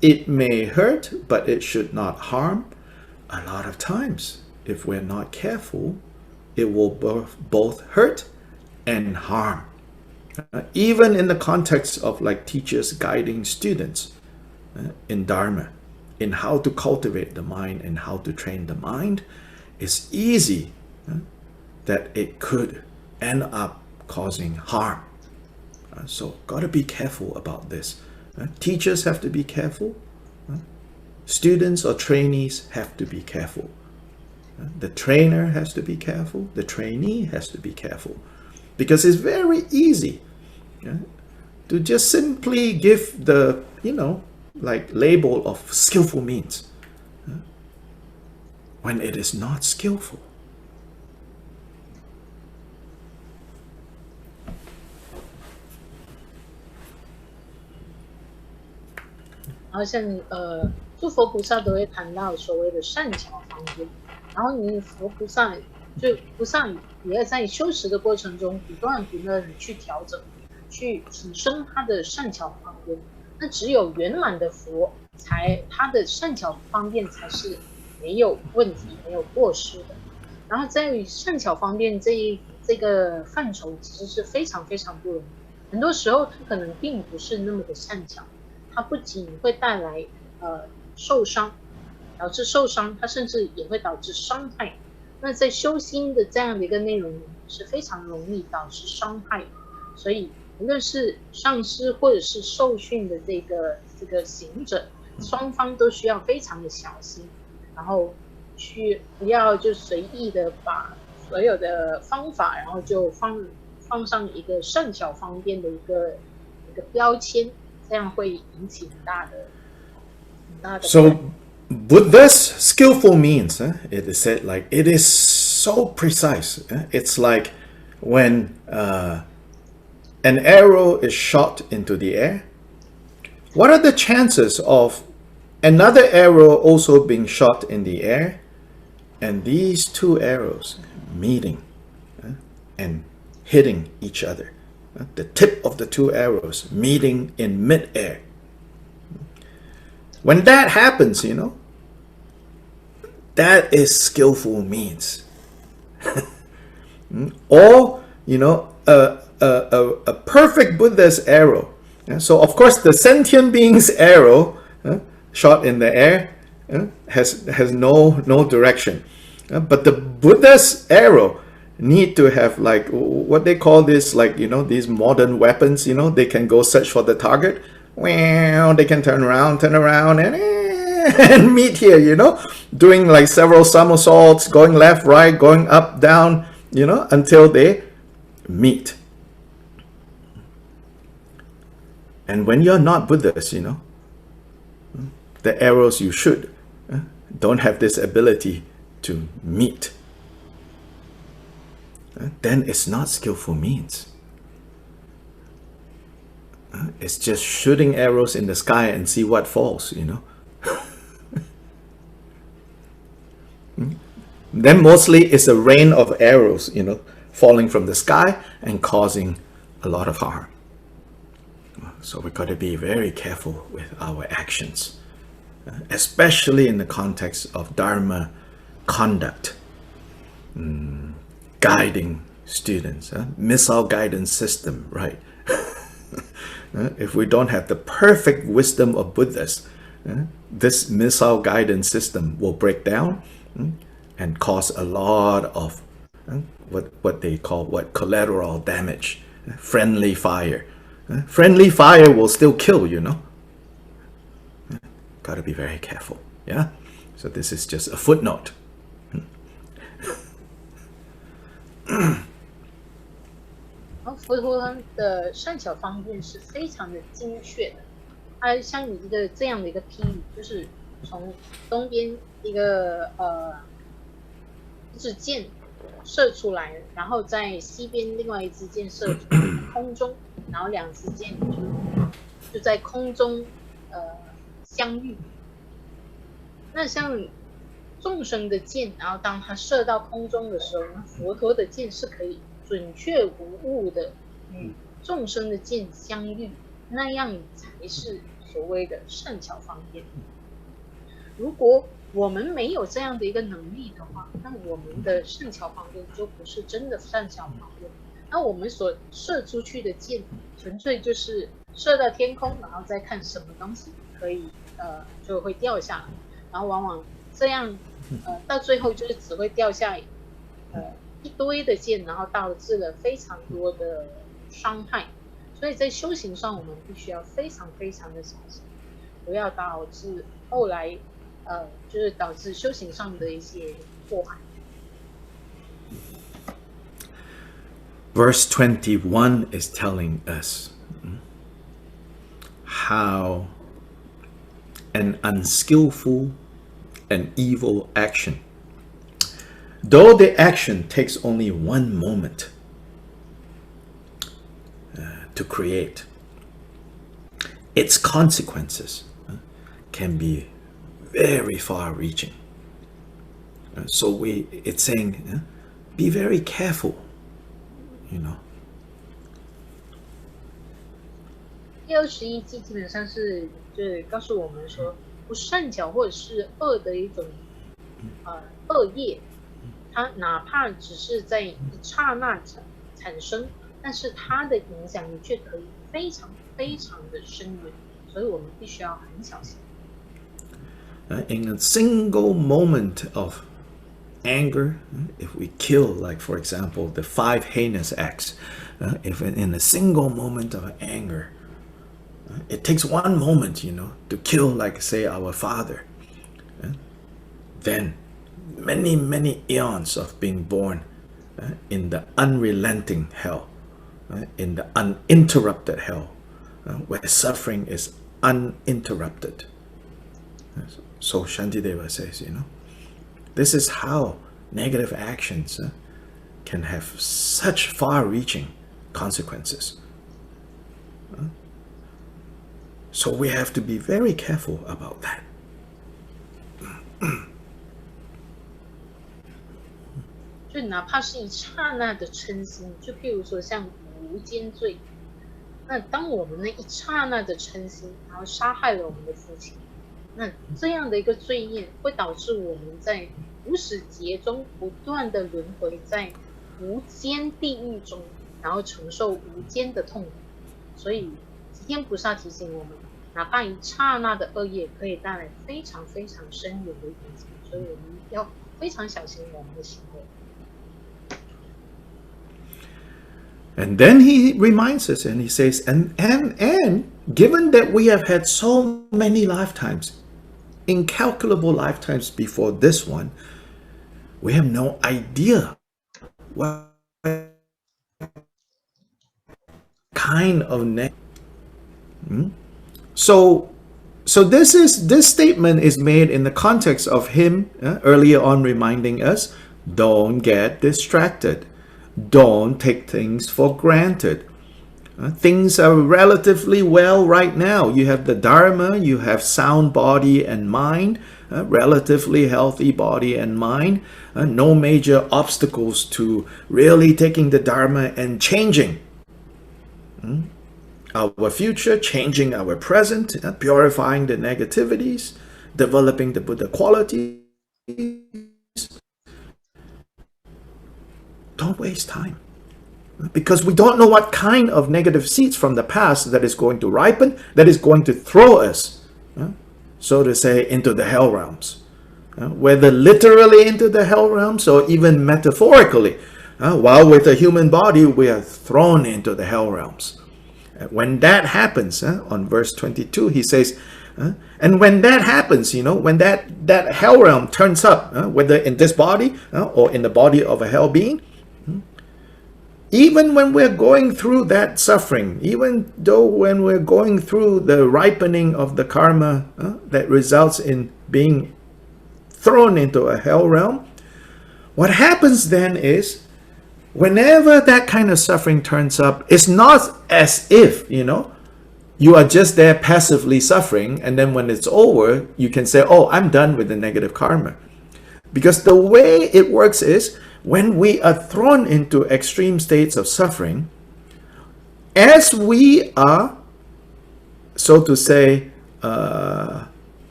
A: it may hurt, but it should not harm, a lot of times, if we're not careful, it will both hurt and harm. Even in the context of like teachers guiding students in Dharma, in how to cultivate the mind and how to train the mind, it's easy that it could end up causing harm. So got to be careful about this. Teachers have to be careful. Students or trainees have to be careful. The trainer has to be careful. The trainee has to be careful. Because it's very easy to just simply give the, like label of skillful means when it is not skillful.
B: 然后像诸佛菩萨都会谈到所谓的善巧方便，然后你佛菩萨菩萨也在修持的过程中不断的去调整，去提升他的善巧方便。那只有圆满的佛他的善巧方便才是没有问题、没有过失的。然后在于善巧方便这个范畴，其实是非常非常不容易。很多时候它可能并不是那么的善巧。它不仅会带来受伤，导致受伤，它甚至也会导致伤害。那在修心的这样的一个内容是非常容易导致伤害，所以无论是上师或者是受训的这个行者，双方都需要非常的小心，然后不要就随意的把所有的方法，然后就放上一个善巧方便的一个标签。这样会引起很大的。
A: So Buddha's skillful means, it is said like it is so precise. It's like when an arrow is shot into the air. What are the chances of another arrow also being shot in the air, and these two arrows meeting and hitting each other? The tip of the two arrows meeting in mid-air. When that happens, that is skillful means. Or, a perfect Buddha's arrow. So, of course, the sentient being's arrow shot in the air has no direction. But the Buddha's arrow need to have like what they call this, like these modern weapons, they can go search for the target. Well, they can turn around and and meet here, doing like several somersaults, going left, right, going up, down, until they meet. And when you're not Buddhist, the arrows you shoot don't have this ability to meet. Then it's not skillful means. It's just shooting arrows in the sky and see what falls, Then mostly it's a rain of arrows, falling from the sky and causing a lot of harm. So we got to be very careful with our actions, especially in the context of Dharma conduct, guiding students, missile guidance system, right? If we don't have the perfect wisdom of Buddhists, this missile guidance system will break down and cause a lot of what they call collateral damage, friendly fire. Friendly fire will still kill, Got to be very careful, yeah? So this is just a footnote.
B: 佛陀的善巧方便是非常的精确的，它像一个这样的一个譬喻，就是从东边一支箭射出来，然后在西边另外一支箭射出来空中，然后两支箭就在空中相遇。那像众生的箭，然后当它射到空中的时候，佛陀的箭是可以准确无误的与众生的箭相遇，那样才是所谓的善巧方便。如果我们没有这样的一个能力的话，那我们的善巧方便就不是真的善巧方便。那我们所射出去的箭，纯粹就是射到天空，然后再看什么东西可以就会掉下来，然后往往这样到最后就是只会掉下一堆的箭，然后导致了非常多的伤害。所以在修行上，我们必须要非常非常的小心，不要导致后来就是导致修行上的一些祸害。
A: Verse 21 is telling us how an unskillful and evil action, though the action takes only one moment to create, its consequences can be very far-reaching. So it's saying, be very careful,
B: 第21计基本上是就是告诉我们说，不善巧或者是恶的一种恶业，它哪怕只是在一刹那产生，但是它的影响力却可以非常非常的深远，所以我们必须要很小心。
A: In a single moment of anger, if we kill, like for example, the 5 heinous acts, if in a single moment of anger, it takes one moment, to kill, like say, our father, then many eons of being born in the unrelenting hell, in the uninterrupted hell, where suffering is uninterrupted. So Shantideva says, this is how negative actions can have such far-reaching consequences. So we have to be very careful about that.
B: 就哪怕是一刹那的嗔心，就譬如说像无间罪，那当我们那一刹那的嗔心，然后杀害了我们的父亲，那这样的一个罪业会导致我们在无始劫中不断的轮回在无间地狱中，然后承受无间的痛苦。所以吉天菩萨提醒我们，哪怕一刹那的恶业可以带来非常非常深远的影响，所以我们要非常小心我们的行为。
A: And then he reminds us and he says, and given that we have had so many lifetimes incalculable lifetimes before this one, we have no idea what kind of So this statement is made in the context of him earlier on reminding us, don't get distracted. Don't take things for granted. Things are relatively well right now. You have the Dharma, you have sound body and mind, relatively healthy body and mind, no major obstacles to really taking the Dharma and changing our future, changing our present, purifying the negativities, developing the Buddha qualities. Don't waste time. Because we don't know what kind of negative seeds from the past that is going to ripen, that is going to throw us, so to say, into the hell realms. Whether literally into the hell realms or even metaphorically. While with a human body, we are thrown into the hell realms. When that happens, on verse 22, he says, and when that happens, when that hell realm turns up, whether in this body or in the body of a hell being, even when we're going through that suffering, even though when we're going through the ripening of the karma that results in being thrown into a hell realm, what happens then is, whenever that kind of suffering turns up, it's not as if, you are just there passively suffering, and then when it's over, you can say, oh, I'm done with the negative karma. Because the way it works is, when we are thrown into extreme states of suffering, as we are, so to say,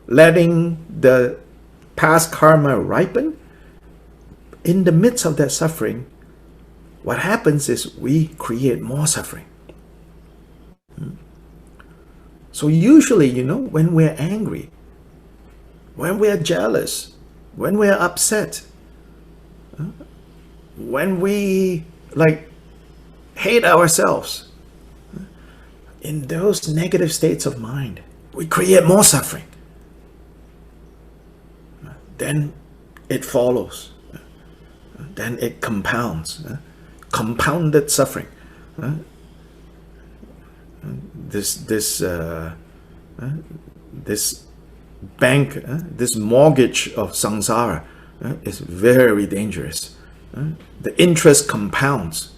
A: letting the past karma ripen, in the midst of that suffering, what happens is we create more suffering. So usually, when we're angry, when we're jealous, when we're upset, when we hate ourselves, in those negative states of mind, we create more suffering. Then it follows. Then it compounds. Compounded suffering. This bank, this mortgage of samsara is very dangerous. The interest compounds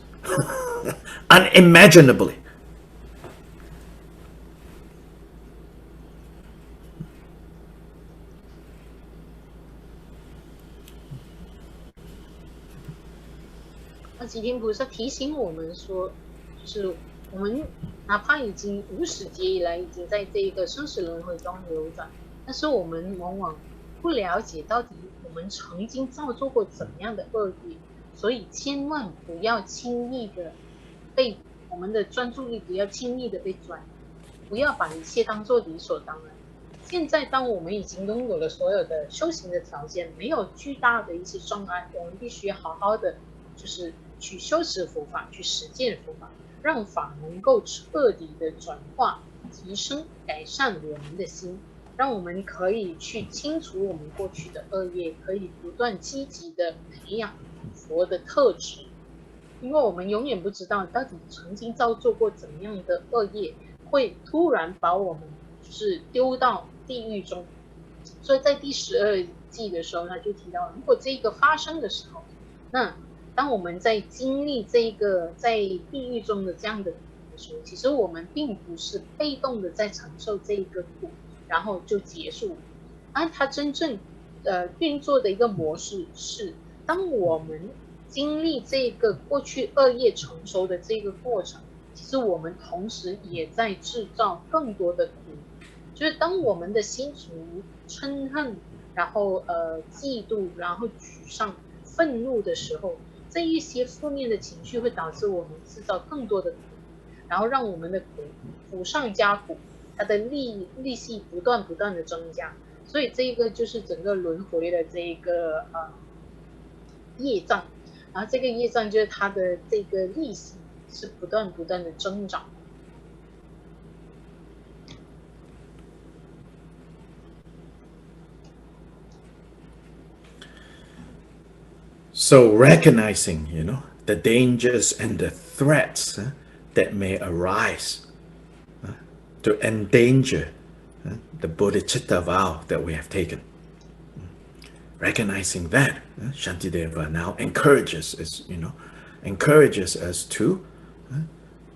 A: unimaginably.
B: 吉天菩萨提醒我们说，就是我们哪怕已经50劫以来，已经在这个生死轮回中流转，但是我们往往不了解到底我们曾经造作过怎么样的恶业，所以千万不要轻易的被我们的专注力不要轻易的被转移，不要把一切当作理所当然。现在当我们已经拥有了所有的修行的条件，没有巨大的一些障碍，我们必须好好的就是去修持佛法，去实践佛法，让法能够彻底的转化、提升、改善我们的心，让我们可以去清除我们过去的恶业，可以不断积极的培养佛的特质。因为我们永远不知道到底曾经造作过怎么样的恶业，会突然把我们就是丢到地狱中。所以在第12季的时候，他就提到，如果这个发生的时候，那当我们在经历这个在地狱中的这样的苦的时候，其实我们并不是被动的在承受这一个苦，然后就结束。它真正运作的一个模式是，当我们经历这个过去恶业成熟的这个过程，其实我们同时也在制造更多的苦。就是当我们的心处于嗔恨，然后嫉妒，然后沮丧、愤怒的时候，这一些负面的情绪会导致我们制造更多的苦，然后让我们的苦苦上加苦，它的利息不断的增加。所以这个就是整个轮回的这一个业障，然后这个业障就是它的这个利息是不断的增长。
A: So recognizing, the dangers and the threats that may arise to endanger the bodhicitta vow that we have taken. Recognizing that, Shantideva now encourages us to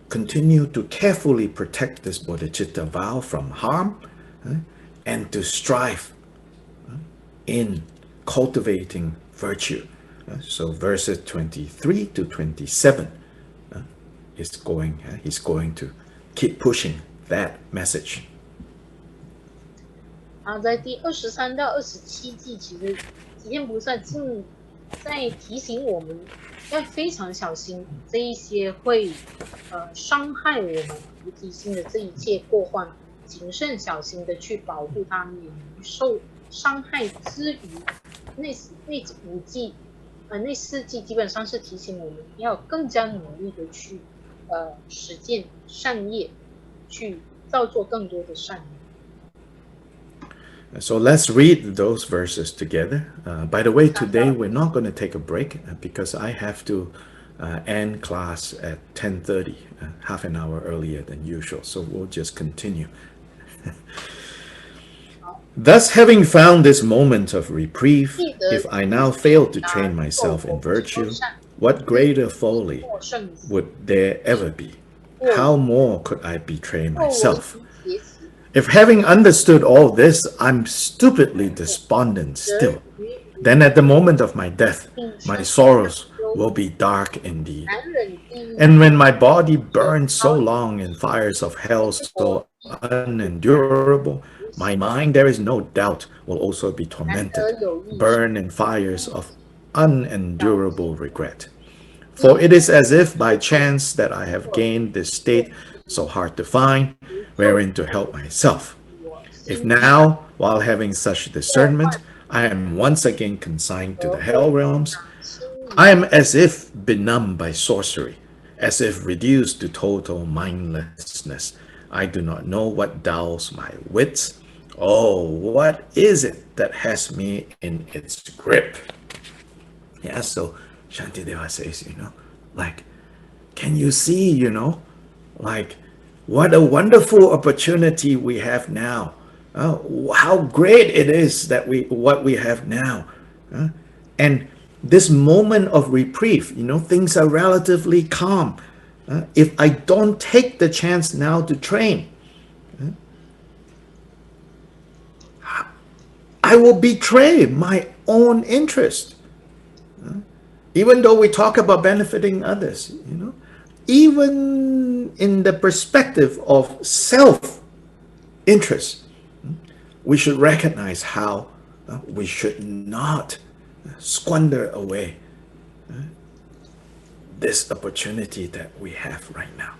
A: continue to carefully protect this bodhicitta vow from harm and to strive in cultivating virtue. So verses 23 to 27 he's going to keep pushing that message.
B: 在第23到27偈，其实吉天菩萨正在提醒我们要非常小心这一些会伤害我们菩提心的这一切过患，谨慎小心的去保护它，免于受伤害之余，那5偈那4偈基本上是提醒我们要更加努力的去实践善业，去造作更多的善业。
A: So let's read those verses together. By the way, today we're not going to take a break because I have to end class at 10:30, half an hour earlier than usual. So we'll just continue. Thus, having found this moment of reprieve, if I now fail to train myself in virtue, what greater folly would there ever be? How more could I betray myself? If having understood all this, I'm stupidly despondent still, then at the moment of my death, my sorrows will be dark indeed. And when my body burns so long in fires of hell so unendurable, my mind, there is no doubt, will also be tormented, burn in fires of unendurable regret. For it is as if by chance that I have gained this state so hard to find, wherein to help myself. If now, while having such discernment, I am once again consigned to the hell realms, I am as if benumbed by sorcery, as if reduced to total mindlessness. I do not know what dulls my wits. Oh, what is it that has me in its grip? Yeah, so Shantideva says, can you see, what a wonderful opportunity we have now. How great it is that what we have now. And this moment of reprieve, things are relatively calm. If I don't take the chance now to train, I will betray my own interest. Even though we talk about benefiting others, even in the perspective of self-interest, we should recognize how we should not squander away this opportunity that we have right now.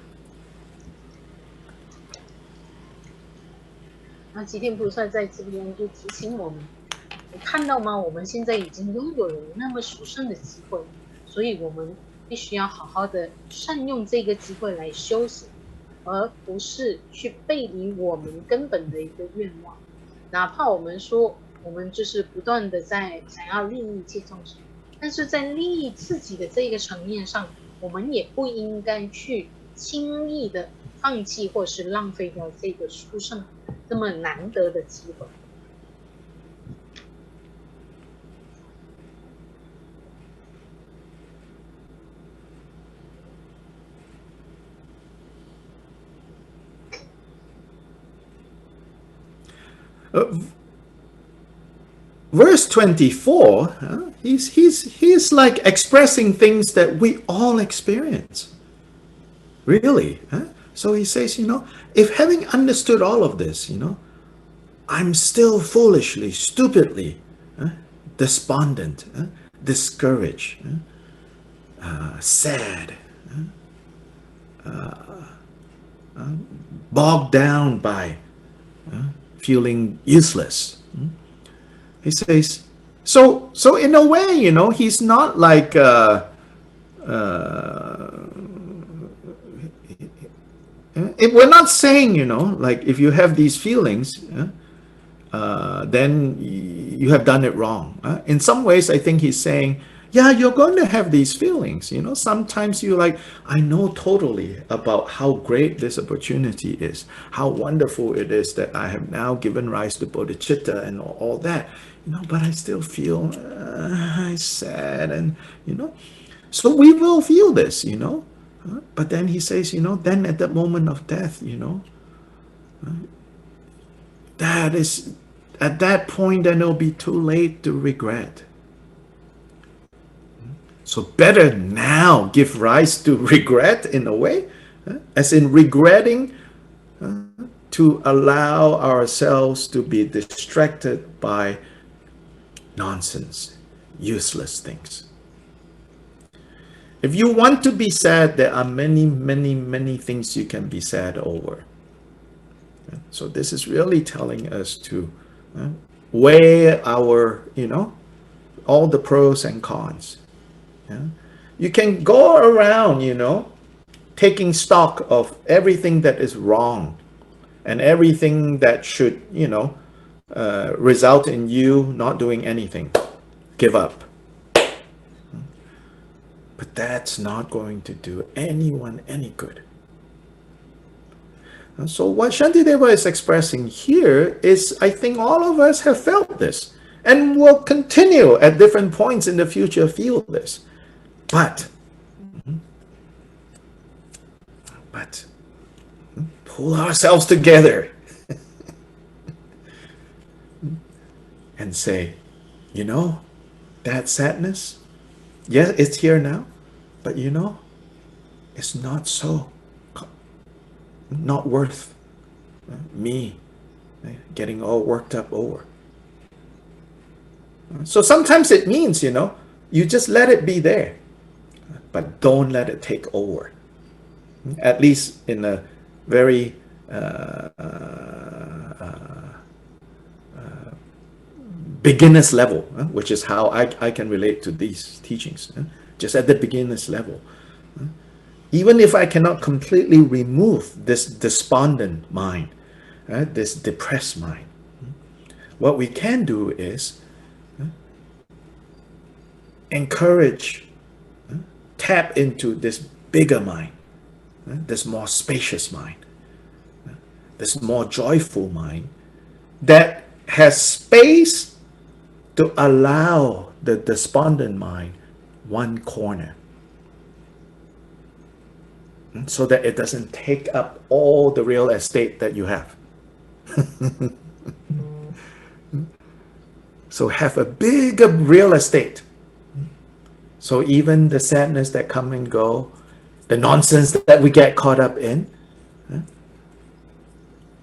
B: 那吉天菩萨在这边就提醒我们，你看到吗？我们现在已经拥有了那么殊胜的机会，所以我们必须要好好的善用这个机会来修行，而不是去背离我们根本的一个愿望。哪怕我们说我们就是不断的在想要利益一切众生，但是在利益自己的这个层面上，我们也不应该去轻易的放弃或是浪费掉这个殊胜这么难得的机会。
A: Verse 24, he's like expressing things that we all experience. Really. So he says, if having understood all of this, I'm still foolishly, stupidly, despondent, discouraged, sad, bogged down by feeling useless. He says, so in a way, he's not like we're not saying, like if you have these feelings, then you have done it wrong. In some ways, I think he's saying, yeah, you're going to have these feelings. Sometimes you're like, I know totally about how great this opportunity is, how wonderful it is that I have now given rise to bodhicitta and all that, but I still feel sad, and so we will feel this, but then he says, then at the moment of death, that is, at that point, then it'll be too late to regret. So better now give rise to regret in a way, as in regretting to allow ourselves to be distracted by nonsense, useless things. If you want to be sad, there are many, many, many things you can be sad over. So this is really telling us to weigh our, all the pros and cons. You can go around, taking stock of everything that is wrong and everything that should, result in you not doing anything. Give up. But that's not going to do anyone any good. And so what Shantideva is expressing here is, I think all of us have felt this and will continue at different points in the future feel this. But pull ourselves together and say, that sadness, yes, it's here now, but it's not so, not worth me getting all worked up over. So sometimes it means, you just let it be there, but don't let it take over. At least in a very beginner's level, which is how I can relate to these teachings. Just at the beginner's level. Even if I cannot completely remove this despondent mind, this depressed mind, what we can do is encourage, tap into this bigger mind, this more spacious mind, this more joyful mind that has space to allow the despondent mind one corner, so that it doesn't take up all the real estate that you have. So have a bigger real estate. So even the sadness that come and go, the nonsense that we get caught up in,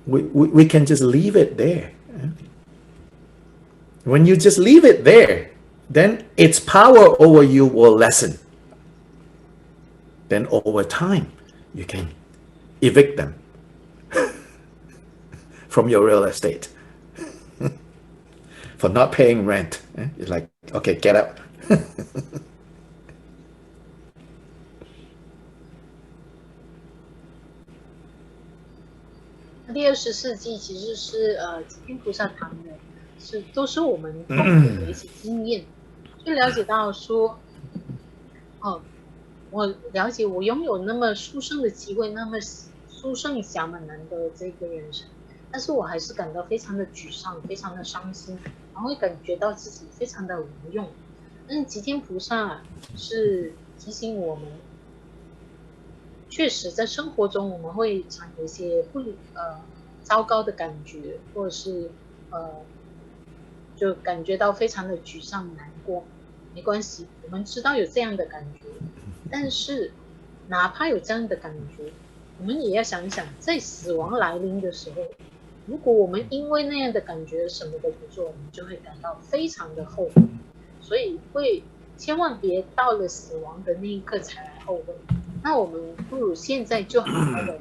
A: we can just leave it there. When you just leave it there, then its power over you will lessen. Then over time, you can evict them from your real estate for not paying rent. You're like, okay, get out.
B: 第20世纪其实是吉天菩萨谈的，都是我们共同的一些经验，就了解到说，我了解我拥有那么殊胜的机会，那么殊胜侠门难的这个人生，但是我还是感到非常的沮丧，非常的伤心，然后会感觉到自己非常的无用。但是吉天菩萨是提醒我们，确实在生活中我们会常有一些糟糕的感觉，或者是就感觉到非常的沮丧难过。没关系，我们知道有这样的感觉，但是哪怕有这样的感觉，我们也要想一想，在死亡来临的时候，如果我们因为那样的感觉什么都不做，我们就会感到非常的后悔。所以千万别到了死亡的那一刻才来后悔。那我们不如现在就好好的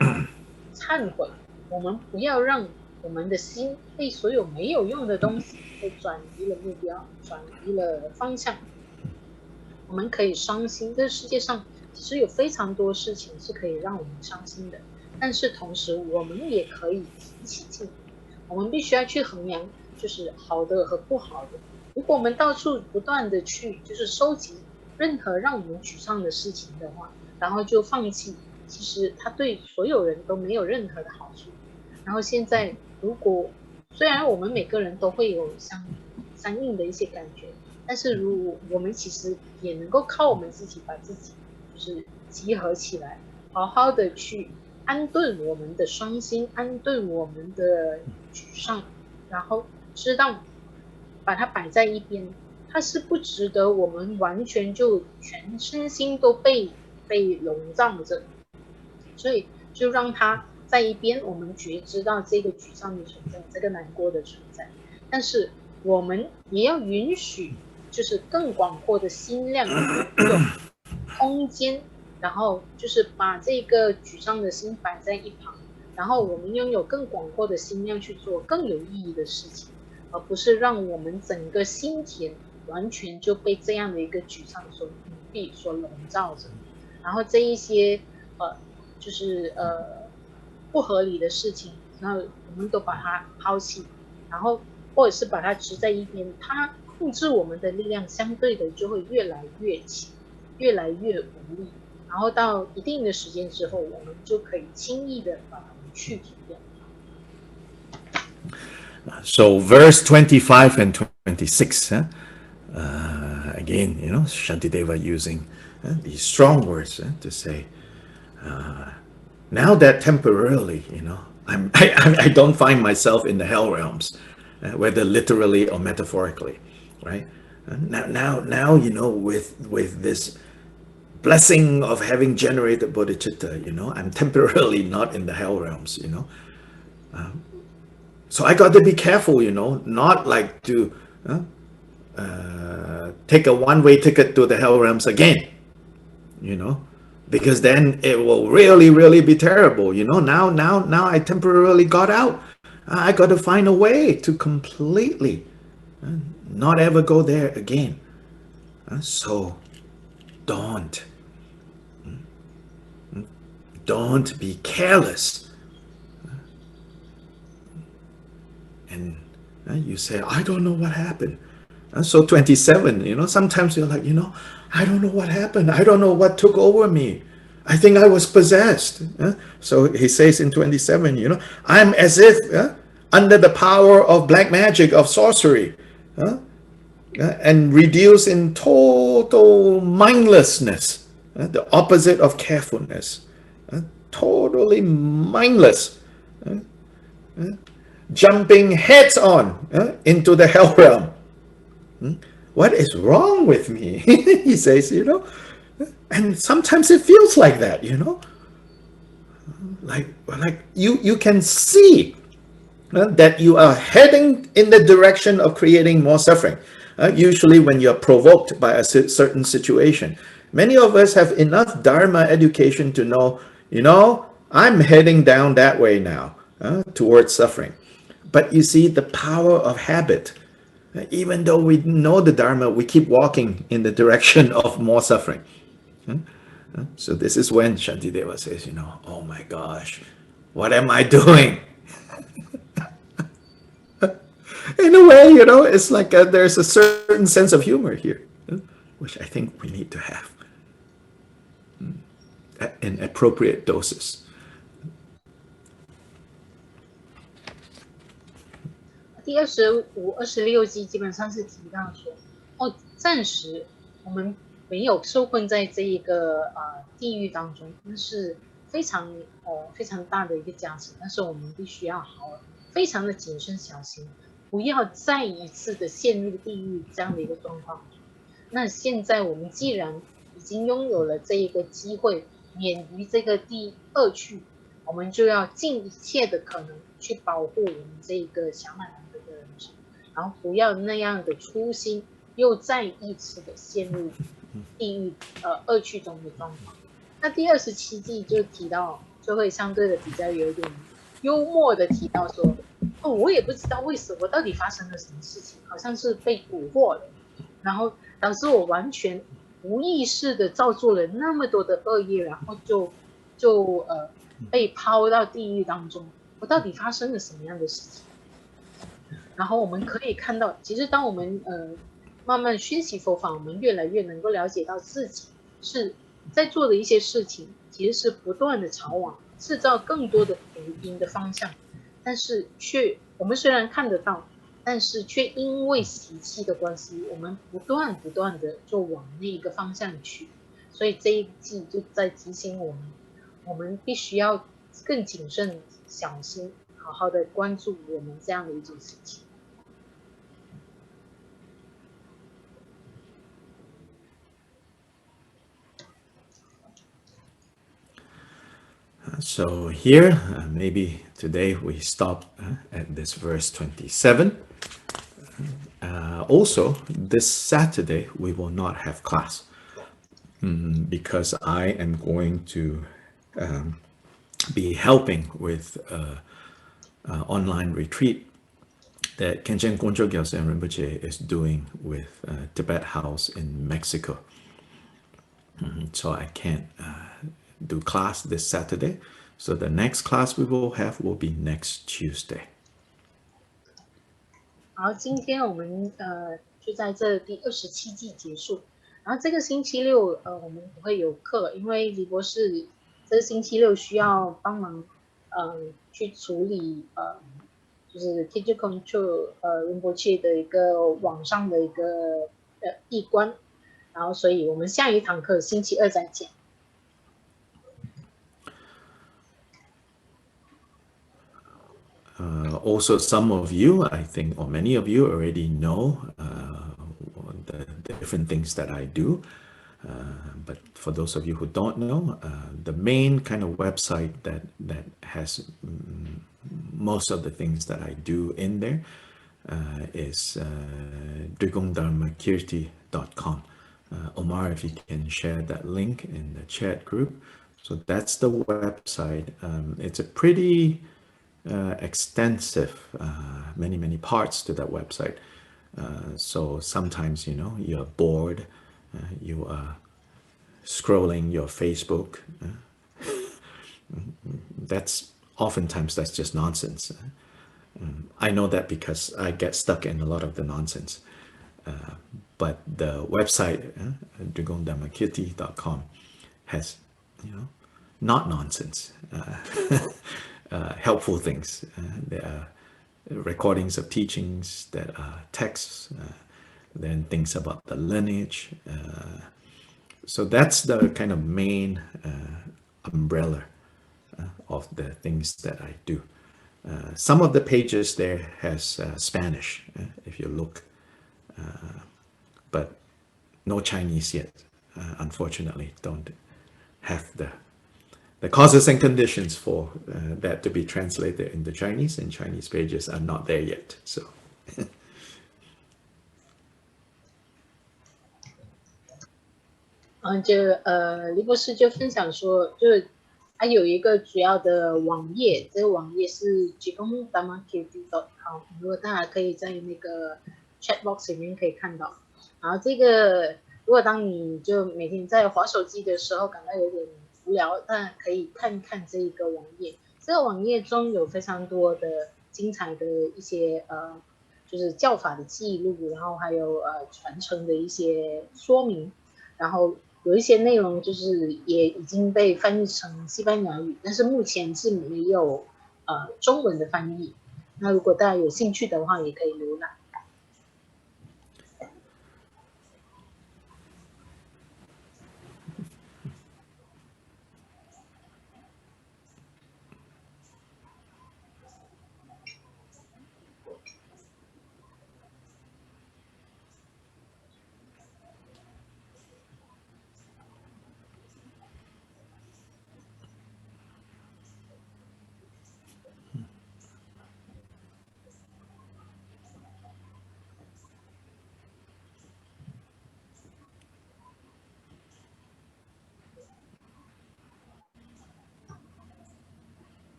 B: 忏悔，我们不要让我们的心被所有没有用的东西被转移了目标，转移了方向。我们可以伤心，这世界上其实有非常多事情是可以让我们伤心的，但是同时我们也可以提起劲。我们必须要去衡量，就是好的和不好的。如果我们到处不断的去就是收集任何让我们沮丧的事情的话，然后就放弃，其实它对所有人都没有任何的好处。然后现在如果虽然我们每个人都会有相应的一些感觉，但是我们其实也能够靠我们自己把自己就是集合起来，好好的去安顿我们的伤心，安顿我们的沮丧，然后知道把它摆在一边，它是不值得我们完全就全身心都被笼罩着，所以就让它在一边，我们觉知到这个沮丧的存在，这个难过的存在，但是我们也要允许，就是更广阔的心量有空间，然后就是把这个沮丧的心摆在一旁，然后我们拥有更广阔的心量去做更有意义的事情，而不是让我们整个心田完全就被这样的一个沮丧所蒙蔽、所笼罩着。然后这一些就是不合理的事情，然后我们都把它抛弃，然后或者是把它支在一边，它控制我们的力量相对的就会越来越轻，越来越无力，然后到一定的时间之后，我们就可以轻易的把它们去除掉。
A: So verse 25 and 26, again, Shantideva using these strong words to say, now that temporarily, I don't find myself in the hell realms, whether literally or metaphorically, right? Now, with this blessing of having generated bodhicitta, I'm temporarily not in the hell realms, So I got to be careful, not like to take a one-way ticket to the hell realms again, because then it will really, really be terrible. Now I temporarily got out. I got to find a way to completely not ever go there again. So don't be careless. And you say, I don't know what happened. So 27, sometimes you're like, I don't know what happened. I don't know what took over me. I think I was possessed. So he says in 27, I'm as if under the power of black magic, of sorcery, and reduced in total mindlessness, the opposite of carefulness, totally mindless, jumping heads on into the hell realm. What is wrong with me? He says, and sometimes it feels like that, like you can see that you are heading in the direction of creating more suffering. Usually when you're provoked by a certain situation. Many of us have enough Dharma education to know, I'm heading down that way now, towards suffering. But you see, the power of habit, even though we know the Dharma, we keep walking in the direction of more suffering. So this is when Shantideva says, oh my gosh, what am I doing? In a way, it's like there's a certain sense of humor here, which I think we need to have in appropriate doses.
B: 第25、26集基本上是提到说，暂时我们没有受困在这一个地狱当中，那是非常大的一个价值，但是我们必须要非常的谨慎小心，不要再一次的陷入地狱这样的一个状况。那现在我们既然已经拥有了这一个机会，免于这个第二趣，我们就要尽一切的可能去保护我们这个小满难得的人生，然后不要那样的粗心，又再一次的陷入地狱恶趣中的状况。那第27季就提到，就会相对的比较有点幽默的提到说，我也不知道为什么到底发生了什么事情，好像是被蛊惑了，然后导致我完全无意识的造作了那么多的恶业，然后就被抛到地狱当中。我到底发生了什么样的事情？然后我们可以看到，其实当我们慢慢学习佛法，我们越来越能够了解到自己是在做的一些事情，其实是不断的朝往制造更多的福音的方向，但是我们虽然看得到，但是却因为习气的关系，我们不断的就往那一个方向去，所以这一季就在提醒我们，我们必须要更谨慎小心，好好的关注我们这样的一种事情。
A: So here, maybe today we stop at this verse 27. Also, this Saturday we will not have class because I am going to be helping with online retreat that Khenchen Koncho Gyaltsen Rinpoche is doing with Tibet House in Mexico. So I can't do class this Saturday. So the next class we will have will be next Tuesday.
B: 好，今天我们就在这第27季结束。然后这个星期六我们不会有课，因为李博士这个星期六需要帮忙去处理就是 Teacher Control Rinpoche 的一个网上的一个闭关，然后所以我们下一堂课星期二再见。
A: Also, some of you, I think, or many of you already know the different things that I do. But for those of you who don't know, the main kind of website that has most of the things that I do in there is drigongdharmakirti.com. Omar, if you can share that link in the chat group. So that's the website. It's a pretty extensive, many parts to that website. So sometimes, you know, you're bored, you are scrolling your Facebook. Oftentimes that's just nonsense. I know that because I get stuck in a lot of the nonsense. But the website, drigongdharmakirti.com, has, you know, not nonsense. Helpful things. There are recordings of teachings, that are texts, then things about the lineage. So that's the kind of main umbrella of the things that I do. Some of the pages there has Spanish, if you look, but no Chinese yet. Unfortunately, don't have the causes and conditions for that to be translated into Chinese, and Chinese pages are not there yet. So.
B: 黎博士就分享说，就是他有一个主要的网页，这个网页是 drigongdharmakirti.com， 如果大家可以在那个 chat box 里面可以看到。然后这个，如果当你就每天在滑手机的时候感到有点无聊，但可以看看这一个网页。这个网页中有非常多的精彩的一些就是教法的记录，然后还有传承的一些说明，然后有一些内容就是也已经被翻译成西班牙语，但是目前是没有中文的翻译。那如果大家有兴趣的话，也可以浏览。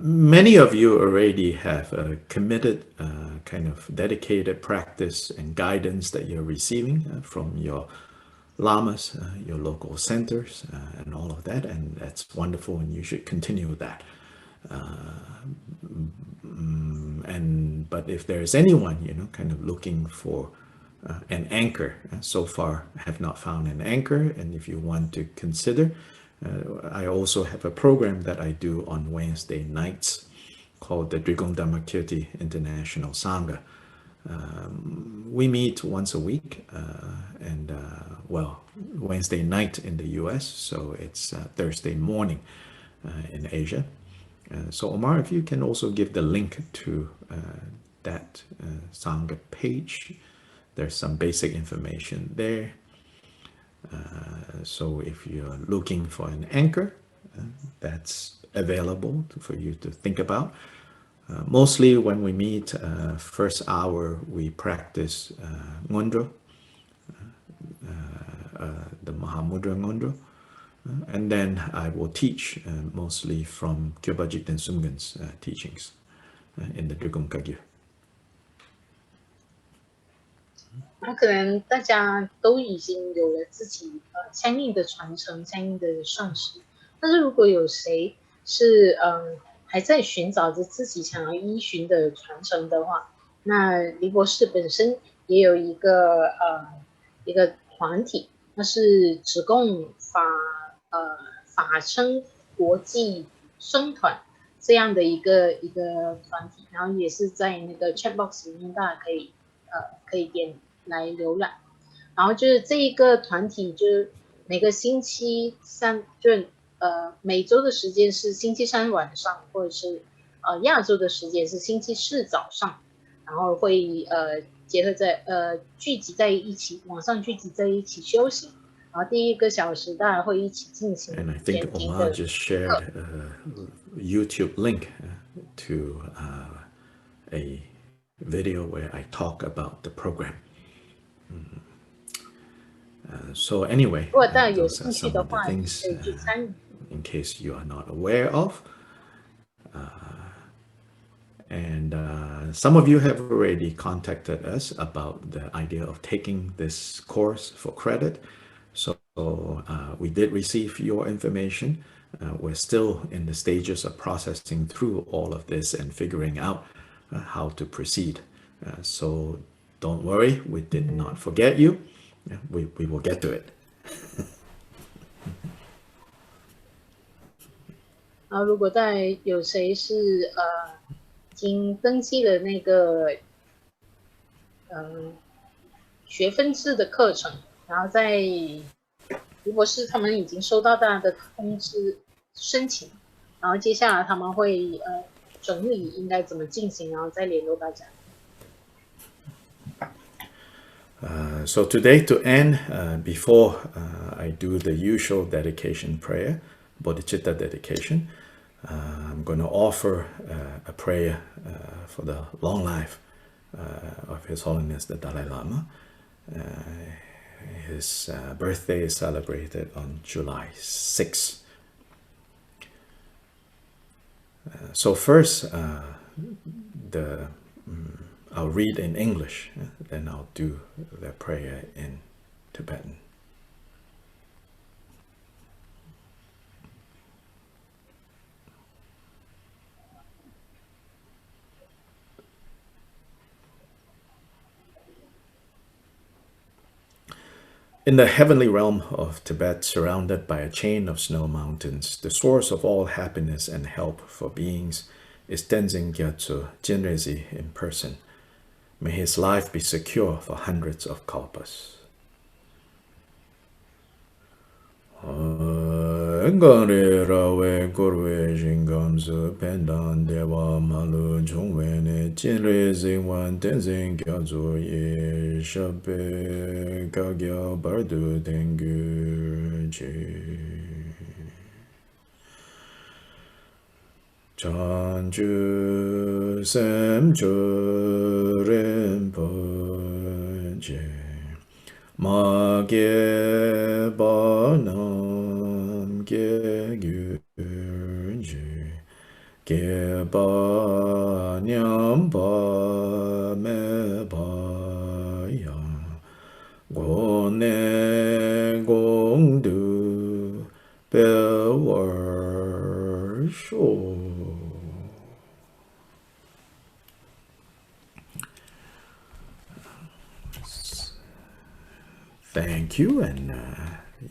A: Many of you already have a committed, kind of dedicated practice and guidance that you're receiving from your lamas, your local centers, and all of that, and that's wonderful, and you should continue that. But if there's anyone, kind of looking for an anchor, so far have not found an anchor, and if you want to consider, I also have a program that I do on Wednesday nights called the Drigong Dhammakirti International Sangha. We meet once a week, and Wednesday night in the US, so it's Thursday morning in Asia. So Omar, if you can also give the link to that Sangha page, there's some basic information there. So if you're looking for an anchor, that's available for you to think about. Mostly when we meet, first hour, we practice Ngondro, the Mahamudra Ngondro. And then I will teach mostly from Kyoba Jigten Sumgön's teachings in the Drigong Kagyu.
B: 那可能大家都已经有了自己相应的传承、相应的上师，但是如果有谁是还在寻找着自己想要依循的传承的话，那黎博士本身也有一个团体，那是只供法称国际僧团这样的一个团体，然后也是在那个 chat box 里面，大家可以点来浏览。然后就是这一个团体，就是每个星期三，就每周的时间是星期三晚上，或者是亚洲的时间是星期四早上，然后会结合在聚集在一起，网上聚集在一起修行。然后第一个小时大家会一起进行。And
A: I think Omar just shared a YouTube link to a video where I talk about the program. So anyway, those are some of the things in case you are not aware of. And some of you have already contacted us about the idea of taking this course for credit. So we did receive your information. We're still in the stages of processing through all of this and figuring out how to proceed. So don't worry, we did not forget you. We will get to it.
B: 如果有谁是已经登记了那个学分制的课程，然后如果是他们已经收到大家的通知申请，然后接下来他们会整理应该怎么进行，然后再联络大家。
A: So today, to end, before I do the usual dedication prayer, Bodhicitta dedication, I'm going to offer a prayer for the long life of His Holiness the Dalai Lama. His birthday is celebrated on July 6th. So first, I'll read in English, then I'll do the prayer in Tibetan. In the heavenly realm of Tibet, surrounded by a chain of snow mountains, the source of all happiness and help for beings is Tenzin Gyatso Jinrezi in person. May his life be secure for hundreds of kalpas. Ngare rawe korwe jingamzu pendan dewa malu jungwene jinre zingwan tenzin gyatso ye shabe kagya bardu dengu je. Chanju semju rinpoche ma ge ba nam ge gyurje ge ba nyam ba me ba ya go ne gong du be war sho. Thank you, and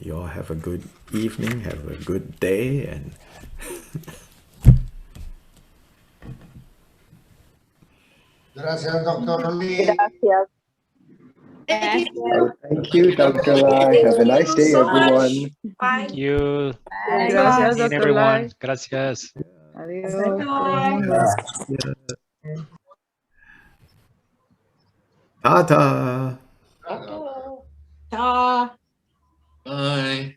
A: you all have a good evening, have a good day, and
C: Gracias, Dr. Lee.
D: Gracias.
E: Thank you.
F: Thank you, Dr. Lai. Have a nice day,
E: so much.
F: everyone.
E: Bye.
G: Thank you.
D: Gracias,
G: Good
D: Dr.
G: everyone.
D: Lai.
G: Gracias.
D: Adiós.
E: Bye.
A: Tata.
E: Ta.
C: Bye.